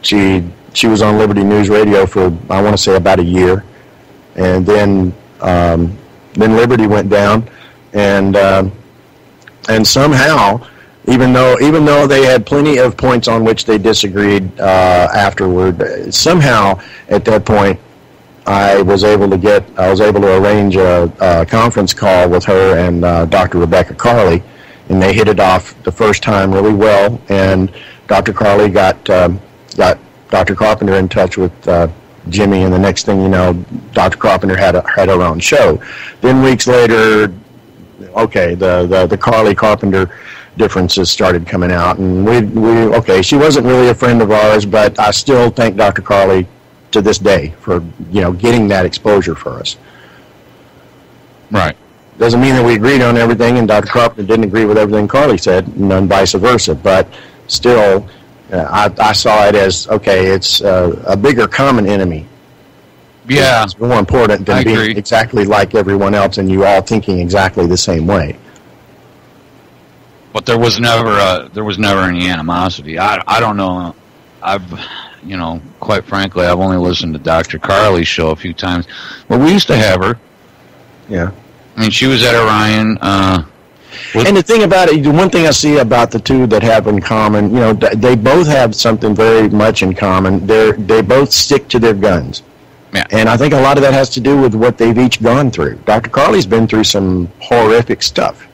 she was on Liberty News Radio for, I want to say, about a year, and then Liberty went down, and somehow, even though they had plenty of points on which they disagreed afterward, somehow at that point I was able to arrange a conference call with her and Dr. Rebecca Carley, and they hit it off the first time really well, and Dr. Carley got Dr. Carpenter in touch with Jimmy, and the next thing you know, Dr. Carpenter had her own show. Then weeks later, okay, the Carley Carpenter differences started coming out, and we she wasn't really a friend of ours, but I still thank Dr. Carley to this day for, you know, getting that exposure for us. Right. Doesn't mean that we agreed on everything, and Dr. Carpenter didn't agree with everything Carley said, and vice versa, but still, I saw it as, okay, it's a bigger common enemy. Yeah. It's more important than being exactly like everyone else and you all thinking exactly the same way. But there was never any animosity. I don't know. You know, quite frankly, I've only listened to Dr. Carley's show a few times. But we used to have her. Yeah. I mean, she was at Orion. And the thing about it, the one thing I see about the two that have in common, you know, they both have something very much in common. They both stick to their guns. Yeah. And I think a lot of that has to do with what they've each gone through. Dr. Carley's been through some horrific stuff.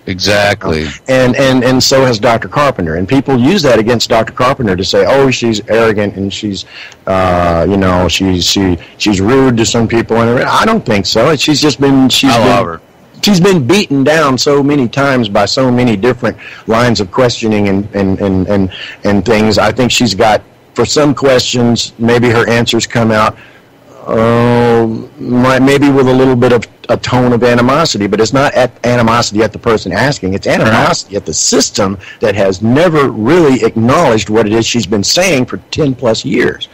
Exactly. And so has Dr. Carpenter. And people use that against Dr. Carpenter to say, oh, she's arrogant and she's, she's rude to some people. And I don't think so. She's just been, she's been beaten down so many times by so many different lines of questioning and things. I think she's got, for some questions, maybe her answers come out maybe with a little bit of a tone of animosity, but it's not animosity at the person asking. It's animosity at the system that has never really acknowledged what it is she's been saying for 10 plus years.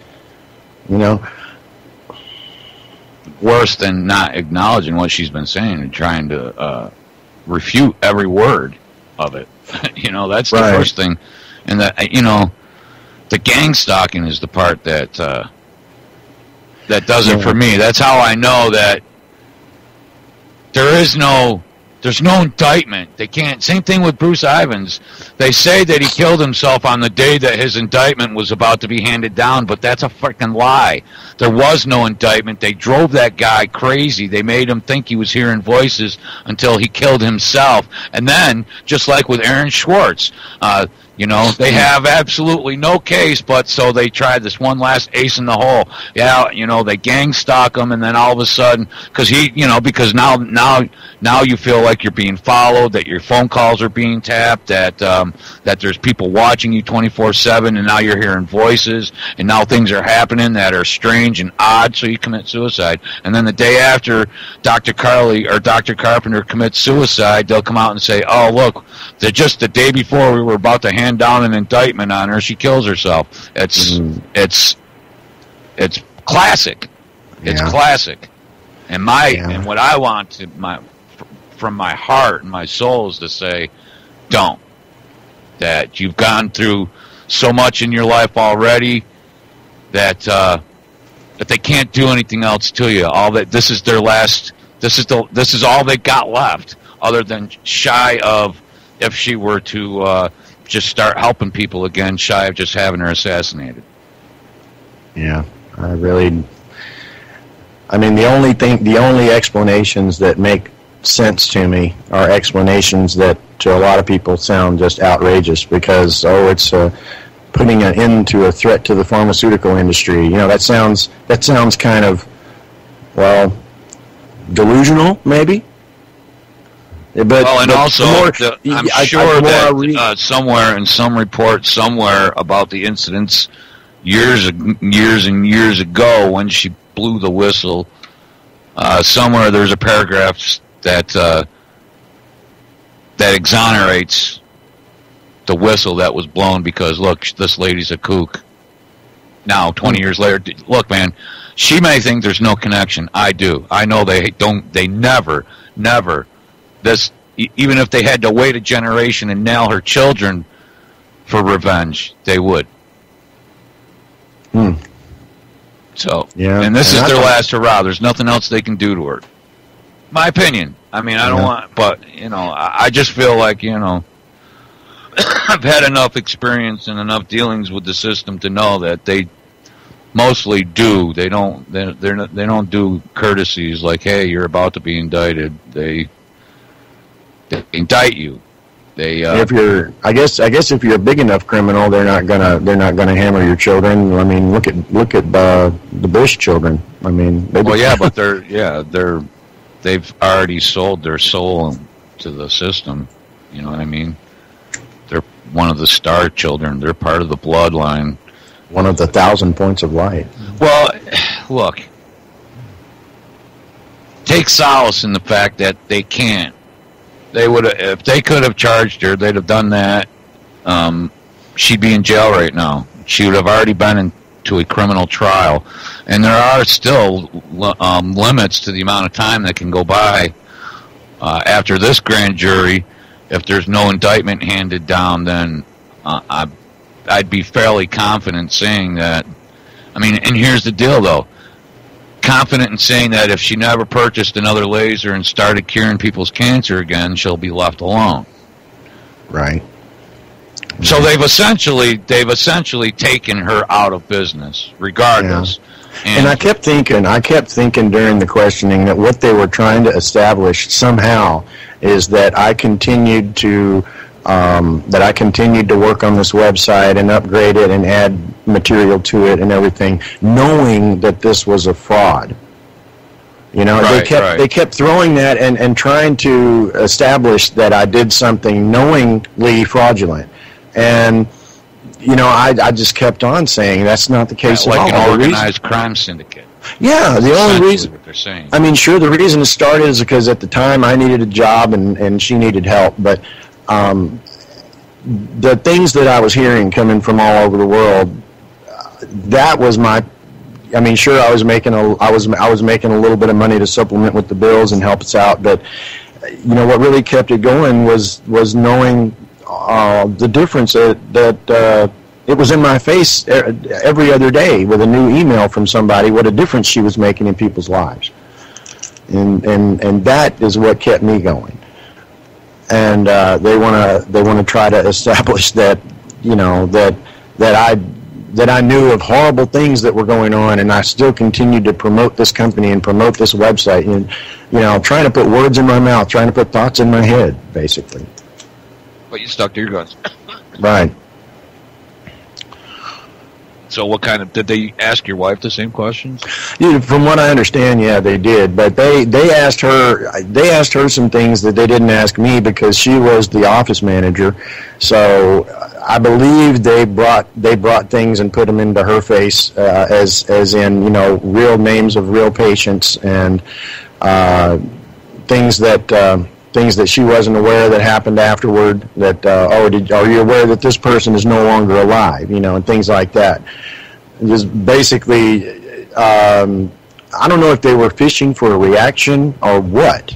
You know? Worse than not acknowledging what she's been saying and trying to refute every word of it. You know, that's the first thing. And that, you know, the gang stalking is the part that does it for me. That's how I know that there's no indictment. They can't. Same thing with Bruce Ivins. They say that he killed himself on the day that his indictment was about to be handed down, but that's a freaking lie. There was no indictment. They drove that guy crazy. They made him think he was hearing voices until he killed himself. And then, just like with Aaron Schwartz, you know, they have absolutely no case, but so they tried this one last ace in the hole. Yeah, you know, they gang stalk him, and then all of a sudden, because now you feel like you're being followed, that your phone calls are being tapped, that there's people watching you 24/7, and now you're hearing voices, and now things are happening that are strange and odd, so you commit suicide. And then the day after Dr. Carpenter commits suicide, they'll come out and say, oh, look, just the day before we were about to hand down an indictment on her, she kills herself. It's classic. It's classic. And and what I want from my heart and my soul is to say, don't. That you've gone through so much in your life already that they can't do anything else to you. This is their last. This is all they got left, other than shy of, if she were to just start helping people again, shy of just having her assassinated. Yeah, I mean, the only explanations that make sense to me are explanations that to a lot of people sound just outrageous, because it's putting an end to a threat to the pharmaceutical industry. You know, that sounds kind of, well, delusional, maybe. But, I'm sure that somewhere in some report somewhere about the incidents years and years ago when she blew the whistle, somewhere there's a paragraph that exonerates the whistle that was blown because, look, this lady's a kook. Now, 20 years later, look, man, she may think there's no connection. I do. I know they never, even if they had to wait a generation and nail her children for revenge, they would. So, and this is their last hurrah. There's nothing else they can do to her. My opinion. I mean, I don't want, but, you know, I just feel like, you know, I've had enough experience and enough dealings with the system to know that they mostly do. They don't do courtesies like, hey, you're about to be indicted. They indict you. If you're, I guess if you're a big enough criminal, they're not gonna hammer your children. I mean, look at the Bush children. I mean, but they've already sold their soul to the system. You know what I mean? They're one of the star children. They're part of the bloodline. One of the 1,000 points of light. Well, look, take solace in the fact that they can't. They would, if they could have charged her, they'd have done that. She'd be in jail right now. She would have already been into a criminal trial, and there are still limits to the amount of time that can go by after this grand jury. If there's no indictment handed down, then I'd be fairly confident saying that. I mean, and here's the deal, though. Confident in saying that if she never purchased another laser and started curing people's cancer again, she'll be left alone. Right. So they've essentially taken her out of business, regardless. And I kept thinking during the questioning that what they were trying to establish somehow is that I continued to work on this website and upgrade it and add material to it and everything, knowing that this was a fraud. You know, they kept throwing that and trying to establish that I did something knowingly fraudulent. And you know, I just kept on saying that's not the case at all. Like an organized crime syndicate. Yeah, the only reason. What they're saying. I mean, sure, the reason it started is because at the time I needed a job and she needed help. But the things that I was hearing coming from all over the world, that was my. I mean, sure, I was making a little bit of money to supplement with the bills and help us out. But you know, what really kept it going was knowing the difference that it was in my face every other day with a new email from somebody, what a difference she was making in people's lives. And that is what kept me going. And they want to try to establish that, you know, that I knew of horrible things that were going on, and I still continued to promote this company and promote this website, and you know, trying to put words in my mouth, trying to put thoughts in my head, basically. But you stuck to your guns. Right. So what kind of, did they ask your wife the same questions? Yeah, from what I understand, yeah, they did. But they asked her some things that they didn't ask me because she was the office manager. So I believe they brought things and put them into her face as in, you know, real names of real patients and things that she wasn't aware that happened afterward, that, are you aware that this person is no longer alive, you know, and things like that. Just basically, I don't know if they were fishing for a reaction or what,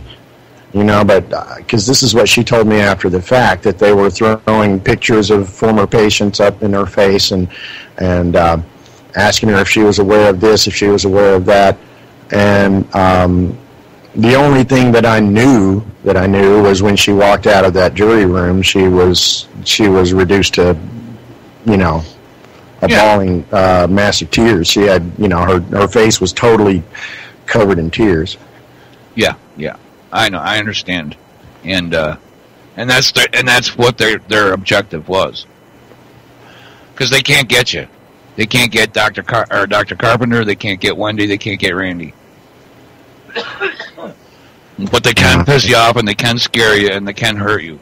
you know, but because this is what she told me after the fact, that they were throwing pictures of former patients up in her face and asking her if she was aware of this, if she was aware of that, and the only thing that I knew was when she walked out of that jury room, she was reduced to, you know, bawling massive tears. She had, you know, her face was totally covered in tears. Yeah, I know, I understand, and that's what their objective was, because they can't get you, they can't get Dr. Carpenter, they can't get Wendy, they can't get Randy. But they can piss you off, and they can scare you, and they can hurt you.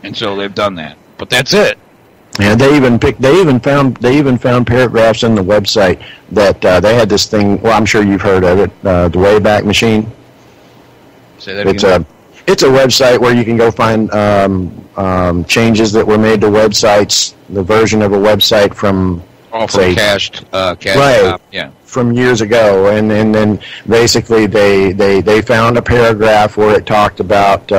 And so they've done that. But that's it. Yeah, they even found paragraphs in the website that they had this thing. Well, I'm sure you've heard of it, the Wayback Machine. Say that again. It's a website where you can go find changes that were made to websites, the version of a website from cached, right, yeah, from years ago, and then basically they found a paragraph where it talked about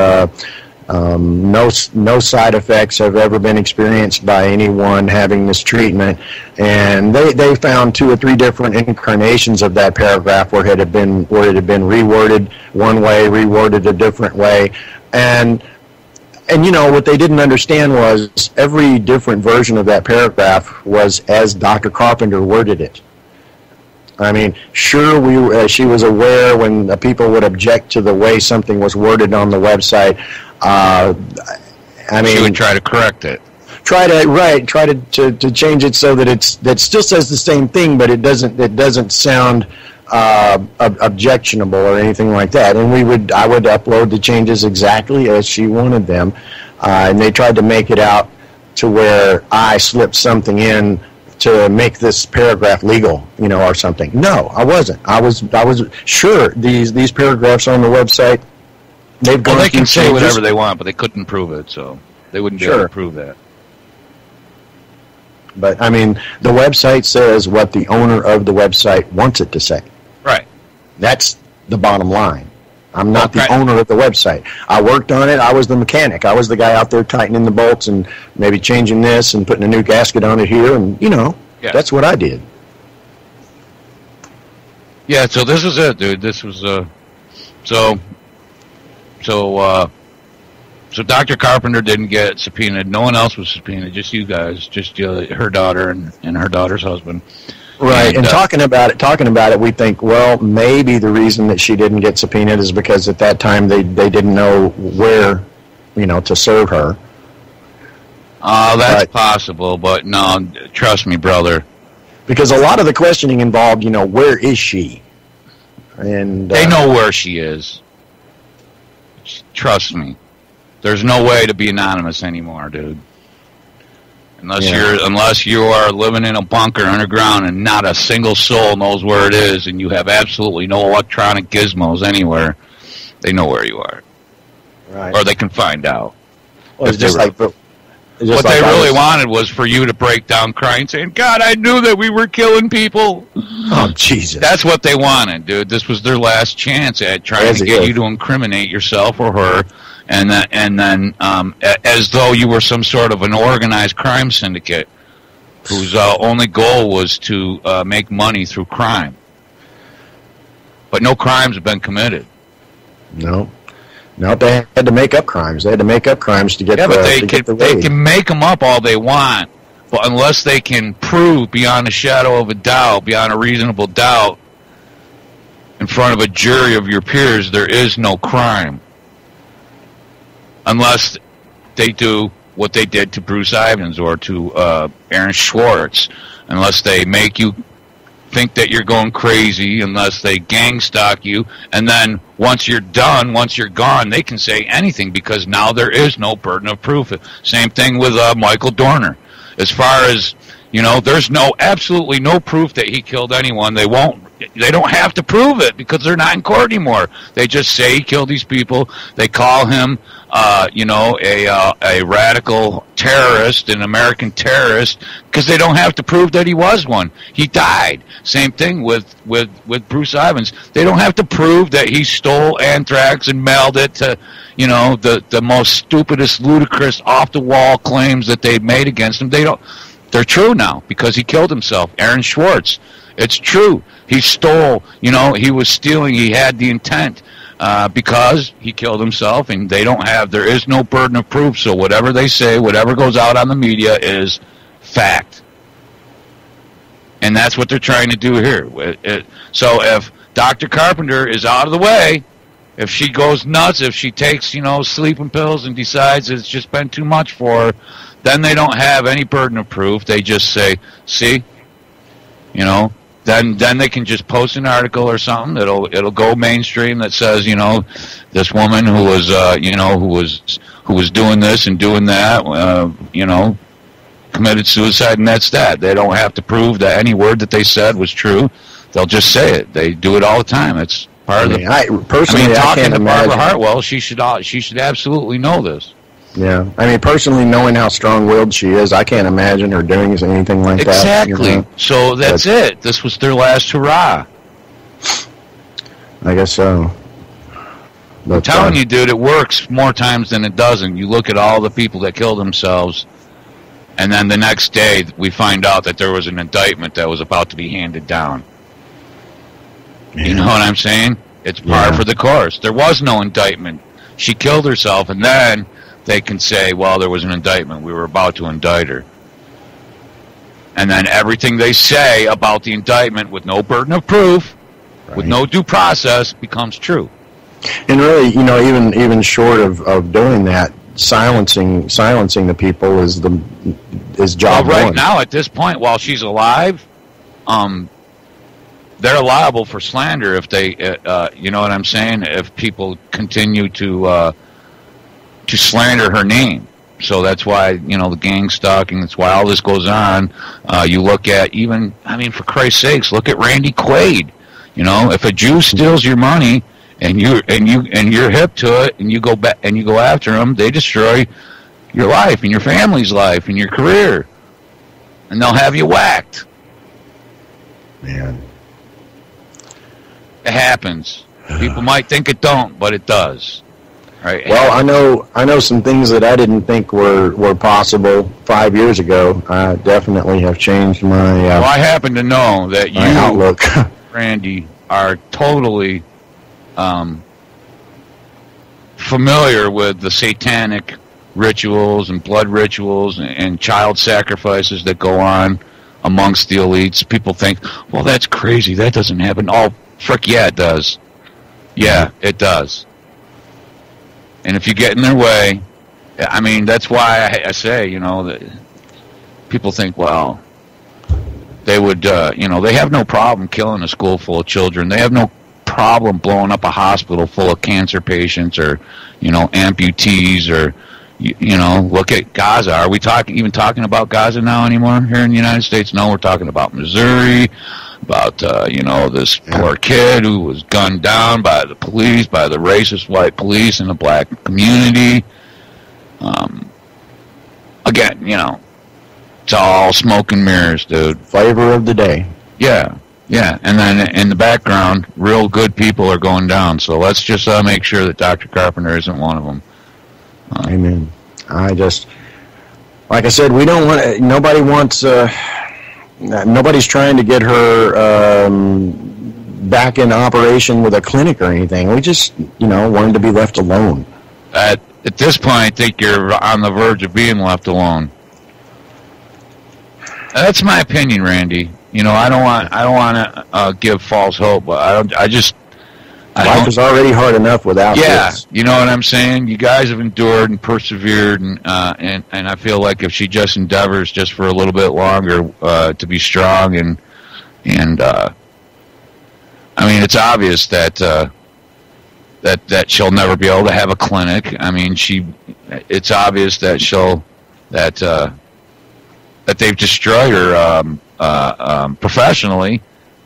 no side effects have ever been experienced by anyone having this treatment, and they found 2 or 3 different incarnations of that paragraph where it had been reworded one way, reworded a different way, and you know, what they didn't understand was every different version of that paragraph was as Dr. Carpenter worded it. I mean, sure, she was aware when people would object to the way something was worded on the website. I mean, she would try to correct it. Try to change it so that still says the same thing, but it doesn't sound objectionable or anything like that. And I would upload the changes exactly as she wanted them, and they tried to make it out to where I slipped something in to make this paragraph legal, you know, or something. No, I wasn't. I was sure these paragraphs on the website, they've gone. Well, they can say whatever they want, but they couldn't prove it, so they wouldn't be able to prove that. But I mean, the website says what the owner of the website wants it to say. Right. That's the bottom line. I'm not the owner of the website. I worked on it. I was the mechanic. I was the guy out there tightening the bolts and maybe changing this and putting a new gasket on it here, and, you know, that's what I did. Yeah, so this is it, dude. This was, so Dr. Carpenter didn't get subpoenaed. No one else was subpoenaed, just you guys, just her daughter and her daughter's husband. Right, and talking about it, we think, well, maybe the reason that she didn't get subpoenaed is because at that time they didn't know where, to serve her. That's possible, but no, trust me, brother. Because a lot of the questioning involved, where is she? And they know where she is. Trust me. There's no way to be anonymous anymore, dude. Unless you are living in a bunker underground and not a single soul knows where it is, and you have absolutely no electronic gizmos anywhere, they know where you are, right? Or they can find out. Well, it's just like what they really wanted was for you to break down crying, saying, "God, I knew that we were killing people." Oh, Jesus! That's what they wanted, dude. This was their last chance at trying to get you to incriminate yourself or her. And then, as though you were some sort of an organized crime syndicate whose only goal was to make money through crime. But no crimes have been committed. No, they had to make up crimes. They had to make up crimes to get. Yeah, but they can make them up all they want, but unless they can prove beyond a shadow of a doubt, beyond a reasonable doubt, in front of a jury of your peers, there is no crime. Unless they do what they did to Bruce Ivins or to Aaron Schwartz, unless they make you think that you're going crazy, unless they gang stalk you, and then once you're done, once you're gone, they can say anything because now there is no burden of proof. Same thing with Michael Dorner. As far as, there's absolutely no proof that he killed anyone. They don't have to prove it because they're not in court anymore. They just say he killed these people. They call him, a radical terrorist, an American terrorist, because they don't have to prove that he was one. He died. Same thing with Bruce Ivins. They don't have to prove that he stole anthrax and mailed it to, the most stupidest, ludicrous, off-the-wall claims that they've made against him. They're true now because he killed himself. Aaron Schwartz. It's true. He stole, he was stealing. He had the intent because he killed himself, and there is no burden of proof. So whatever they say, whatever goes out on the media is fact. And that's what they're trying to do here. So if Dr. Carpenter is out of the way, if she goes nuts, if she takes, sleeping pills and decides it's just been too much for her, then they don't have any burden of proof. They just say, see, then they can just post an article or something. It'll go mainstream that says, this woman who was doing this and doing that, committed suicide, and that's that. They don't have to prove that any word that they said was true. They'll just say it. They do it all the time. It's part of the. Talking to Barbara Hartwell, she should absolutely know this. Yeah, personally, knowing how strong-willed she is, I can't imagine her doing anything like that. Exactly. So that's it. This was their last hurrah. I guess so. But, I'm telling you, dude, it works more times than it doesn't. You look at all the people that killed themselves, and then the next day we find out that there was an indictment that was about to be handed down. Yeah. You know what I'm saying? It's par for the course. There was no indictment. She killed herself, and then they can say, well, there was an indictment. We were about to indict her. And then everything they say about the indictment with no burden of proof, with no due process, becomes true. And really, even short of doing that, silencing the people is job one. Right now, at this point, while she's alive, they're liable for slander if they, you know what I'm saying, if people continue to slander her name. So that's why, the gang stalking, that's why all this goes on. You look at for Christ's sakes, look at Randy Quaid. If a Jew steals your money and you're hip to it and you go back and you go after him, they destroy your life and your family's life and your career. And they'll have you whacked. Man. It happens. People might think it don't, but it does. Right. Well, I know some things that I didn't think were possible 5 years ago. I definitely have changed my well, I happen to know that you, outlook. Randy, are totally familiar with the satanic rituals and blood rituals and child sacrifices that go on amongst the elites. People think, well, that's crazy. That doesn't happen. Oh, frick, yeah, it does. Yeah, it does. And if you get in their way, I mean, that's why I say, that people think, well, they would, they have no problem killing a school full of children. They have no problem blowing up a hospital full of cancer patients or, amputees or, look at Gaza. Are we even talking about Gaza now anymore here in the United States? No, we're talking about Missouri, about, this poor kid who was gunned down by the police, by the racist white police in the black community. Again, it's all smoke and mirrors, dude. Flavor of the day. Yeah. And then in the background, real good people are going down. So let's just make sure that Dr. Carpenter isn't one of them. Amen. Like I said, we don't want. Nobody wants. Nobody's trying to get her back in operation with a clinic or anything. We just, wanted to be left alone. At this point, I think you're on the verge of being left alone. That's my opinion, Randy. I don't want to give false hope, but Life is already hard enough without this. You know what I'm saying? You guys have endured and persevered, and I feel like if she just endeavors just for a little bit longer to be strong, and I mean, it's obvious that that she'll never be able to have a clinic. I mean, it's obvious that that they've destroyed her professionally.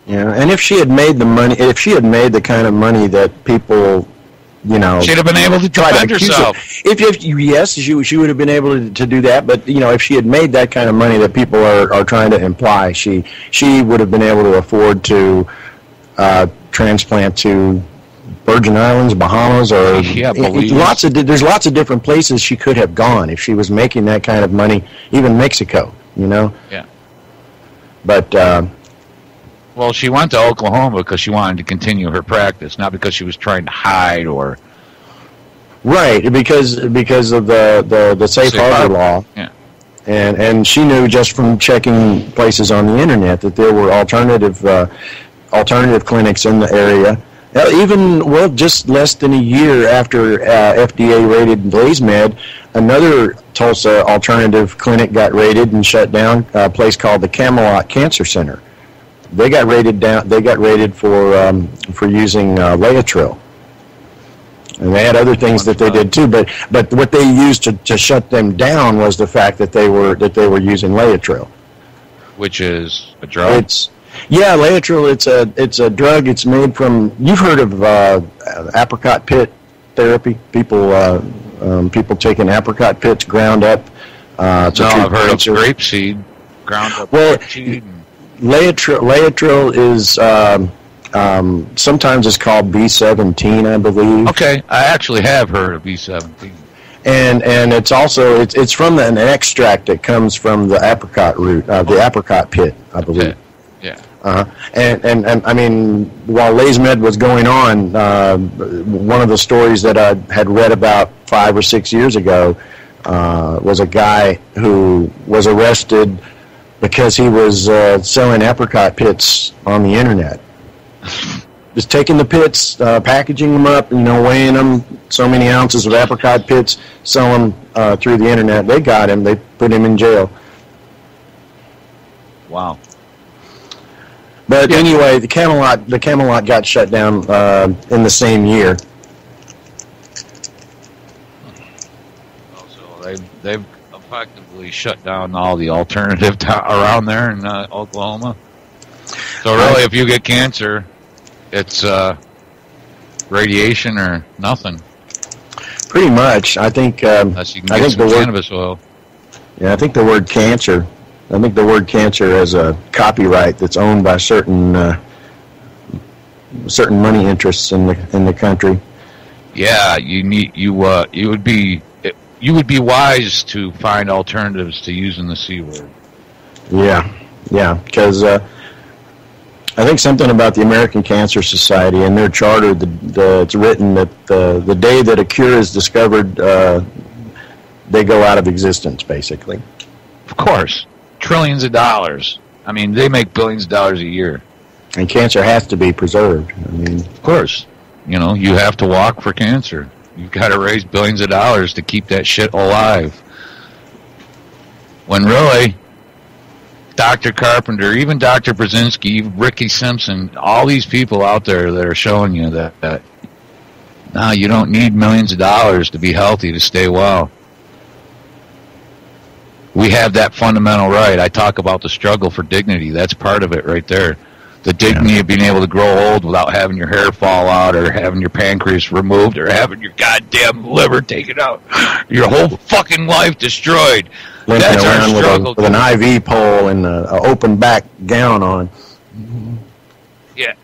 Yeah, and if she had made the money, if she had made the kind of money that people, she'd have been able to defend herself. Yes, she would have been able to do that. But if she had made that kind of money that people are trying to imply, she would have been able to afford to transplant to Virgin Islands, Bahamas, or there's lots of different places she could have gone if she was making that kind of money. Even Mexico, Yeah. But. Well, she went to Oklahoma because she wanted to continue her practice, not because she was trying to hide or. Right, because of the safe harbor law. Yeah. And she knew just from checking places on the internet that there were alternative clinics in the area. Even just less than a year after FDA raided BlazeMed, another Tulsa alternative clinic got raided and shut down. A place called the Camelot Cancer Center. They got raided for using Laetrile, and they had other things that they did too. But what they used to shut them down was the fact that they were using Laetrile, which is a drug. Laetrile. It's a drug. It's made from. You've heard of apricot pit therapy? People taking apricot pits ground up. I've heard of grapeseed ground up. Well. Laetrile is sometimes it's called B17, I believe. Okay, I actually have heard of B17. And it's also it's from an extract that comes from the apricot root, the apricot pit, I believe. Okay. Yeah. And I mean, while BlazeMed was going on, one of the stories that I had read about 5 or 6 years ago was a guy who was arrested because he was selling apricot pits on the internet. Just taking the pits, packaging them up, weighing them, so many ounces of apricot pits, selling them through the internet. They got him. They put him in jail. Wow. But anyway, the Camelot got shut down in the same year. So they've effectively shut down all the alternative around there in Oklahoma. So really, if you get cancer, it's radiation or nothing. Pretty much, I think. Unless you can get some cannabis oil. Yeah, I think the word cancer. I think the word cancer has a copyright that's owned by certain money interests in the country. Yeah, you would be wise to find alternatives to using the C word. Yeah, because I think something about the American Cancer Society and their charter. It's written that the day that a cure is discovered, they go out of existence, basically. Of course, trillions of dollars. I mean, they make billions of dollars a year. And cancer has to be preserved. I mean, of course, you know, you have to walk for cancer. You've got to raise billions of dollars to keep that shit alive. When really, Dr. Carpenter, even Dr. Brzezinski, Ricky Simpson, all these people out there that are showing you that no, you don't need millions of dollars to be healthy, to stay well. We have that fundamental right. I talk about the struggle for dignity. That's part of it right there. The dignity of being able to grow old without having your hair fall out or having your pancreas removed or having your goddamn liver taken out. Your whole fucking life destroyed. Limping around with an IV pole and an open back gown on. Yeah.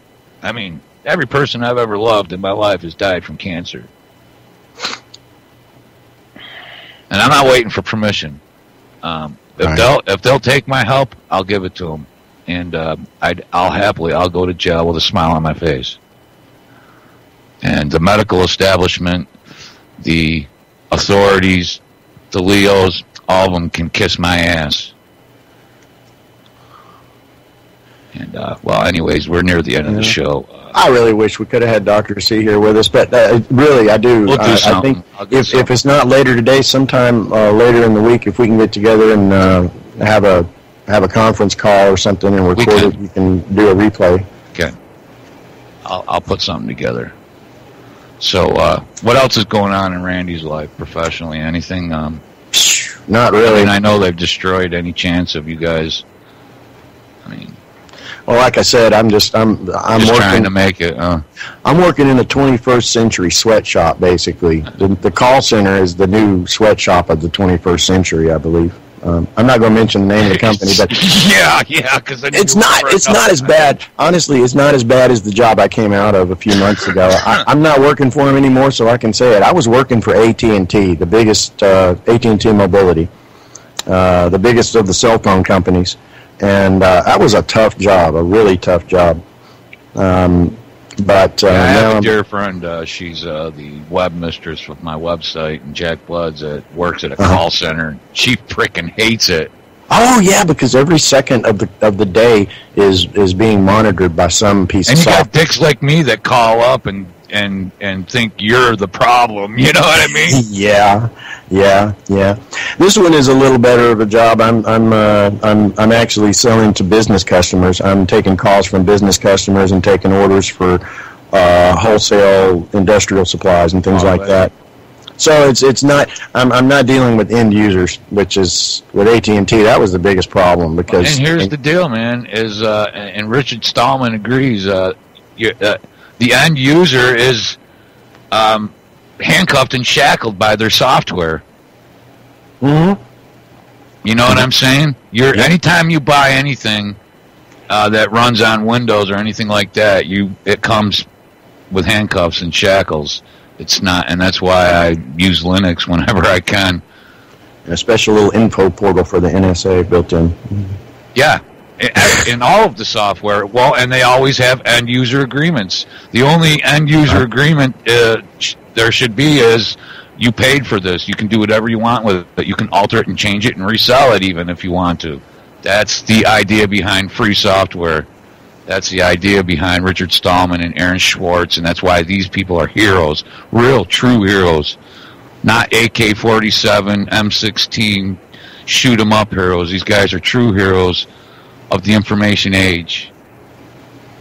I mean, every person I've ever loved in my life has died from cancer. And I'm not waiting for permission. If they'll take my help, I'll give it to them. And I'll go to jail with a smile on my face. And the medical establishment, the authorities, the Leos, all of them can kiss my ass. And, well, anyways, we're near the end of the show. I really wish we could have had Dr. C here with us, but really, I do. We'll do something. I think if it's not later today, sometime later in the week, if we can get together and have a conference call or something and record it, we can do a replay. Okay. I'll put something together. So, what else is going on in Randy's life professionally? Anything? Not really. I mean, I know they've destroyed any chance of you guys. I mean, well, like I said, I'm just working, trying to make it. I'm working in a 21st century sweatshop, basically. The call center is the new sweatshop of the 21st century, I believe. I'm not going to mention the name of the company, but yeah, because it's not as bad. Honestly, it's not as bad as the job I came out of a few months ago. I'm not working for them anymore, so I can say it. I was working for AT&T, the biggest AT&T Mobility, the biggest of the cell phone companies, and that was a tough job, a really tough job. But I have a dear friend. She's the web mistress of my website, and Jack Bloods works at a call center. She frickin' hates it. Oh yeah, because every second of the day is being monitored by some piece of software. And you got dicks like me that call up and think you're the problem. You know what I mean? Yeah. This one is a little better of a job. I'm actually selling to business customers. I'm taking calls from business customers and taking orders for wholesale industrial supplies and things like that. So it's not. I'm not dealing with end users, which is with AT&T. That was the biggest problem because. And here's the deal, man. Is and Richard Stallman agrees. The end user is handcuffed and shackled by their software. Mm-hmm. You know what I'm saying? Anytime you buy anything that runs on Windows or anything like that, it comes with handcuffs and shackles. It's not, and that's why I use Linux whenever I can. A special little info portal for the NSA built in. Yeah. In all of the software, well, and they always have end-user agreements. The only end-user agreement there should be is you paid for this. You can do whatever you want with it. You can alter it and change it and resell it even if you want to. That's the idea behind free software. That's the idea behind Richard Stallman and Aaron Schwartz, and that's why these people are heroes, real, true heroes, not AK-47, M16, shoot-'em-up heroes. These guys are true heroes of the information age.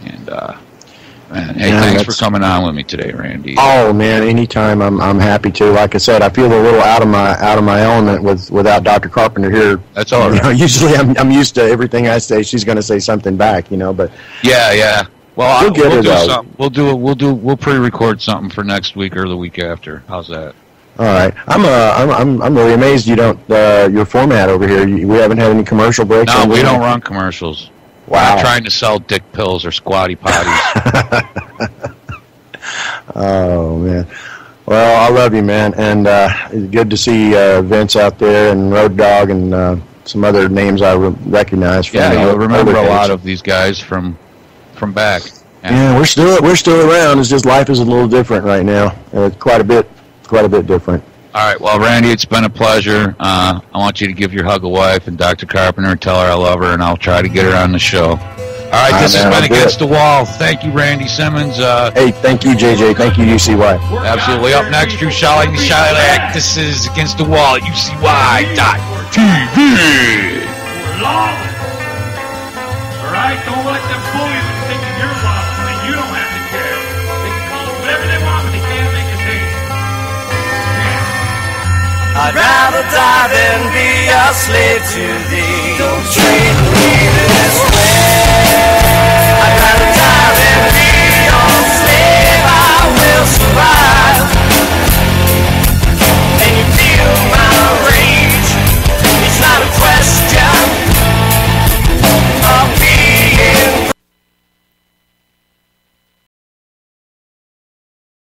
And man, hey, thanks for coming on with me today, Randy. Oh man, anytime. I'm happy to. Like I said, I feel a little out of my element without Dr. Carpenter here. That's all right. You know, usually I'm used to everything I say. She's going to say something back, you know. But yeah. Well, we'll do something. We'll pre-record something for next week or the week after. How's that? All right. I'm really amazed you don't your format over here. We haven't had any commercial breaks. No, we don't run commercials. Wow. I'm not trying to sell dick pills or squatty potties. Oh man. Well, I love you, man, and it's good to see Vince out there and Road Dogg and some other names I recognize. From I remember a lot of these guys from back. Yeah, we're still around. It's just life is a little different right now. Quite a bit different. All right. Well, Randy, it's been a pleasure. I want you to give your hug a wife and Dr. Carpenter and tell her I love her, and I'll try to get her on the show. All right. This has been Against the Wall. Thank you, Randy Simmons. Hey, thank you, JJ. Thank you, UCY. Absolutely. Up next, Drew Shiley. This is Against the Wall at UCY.TV. All right? Don't let them fool you into thinking you're lawless and you don't have to care. They can call it whatever they want, but they can't make us hate. I'd rather die than be a slave to thee. Don't treat me this way. I'd rather die than be your slave. I will survive.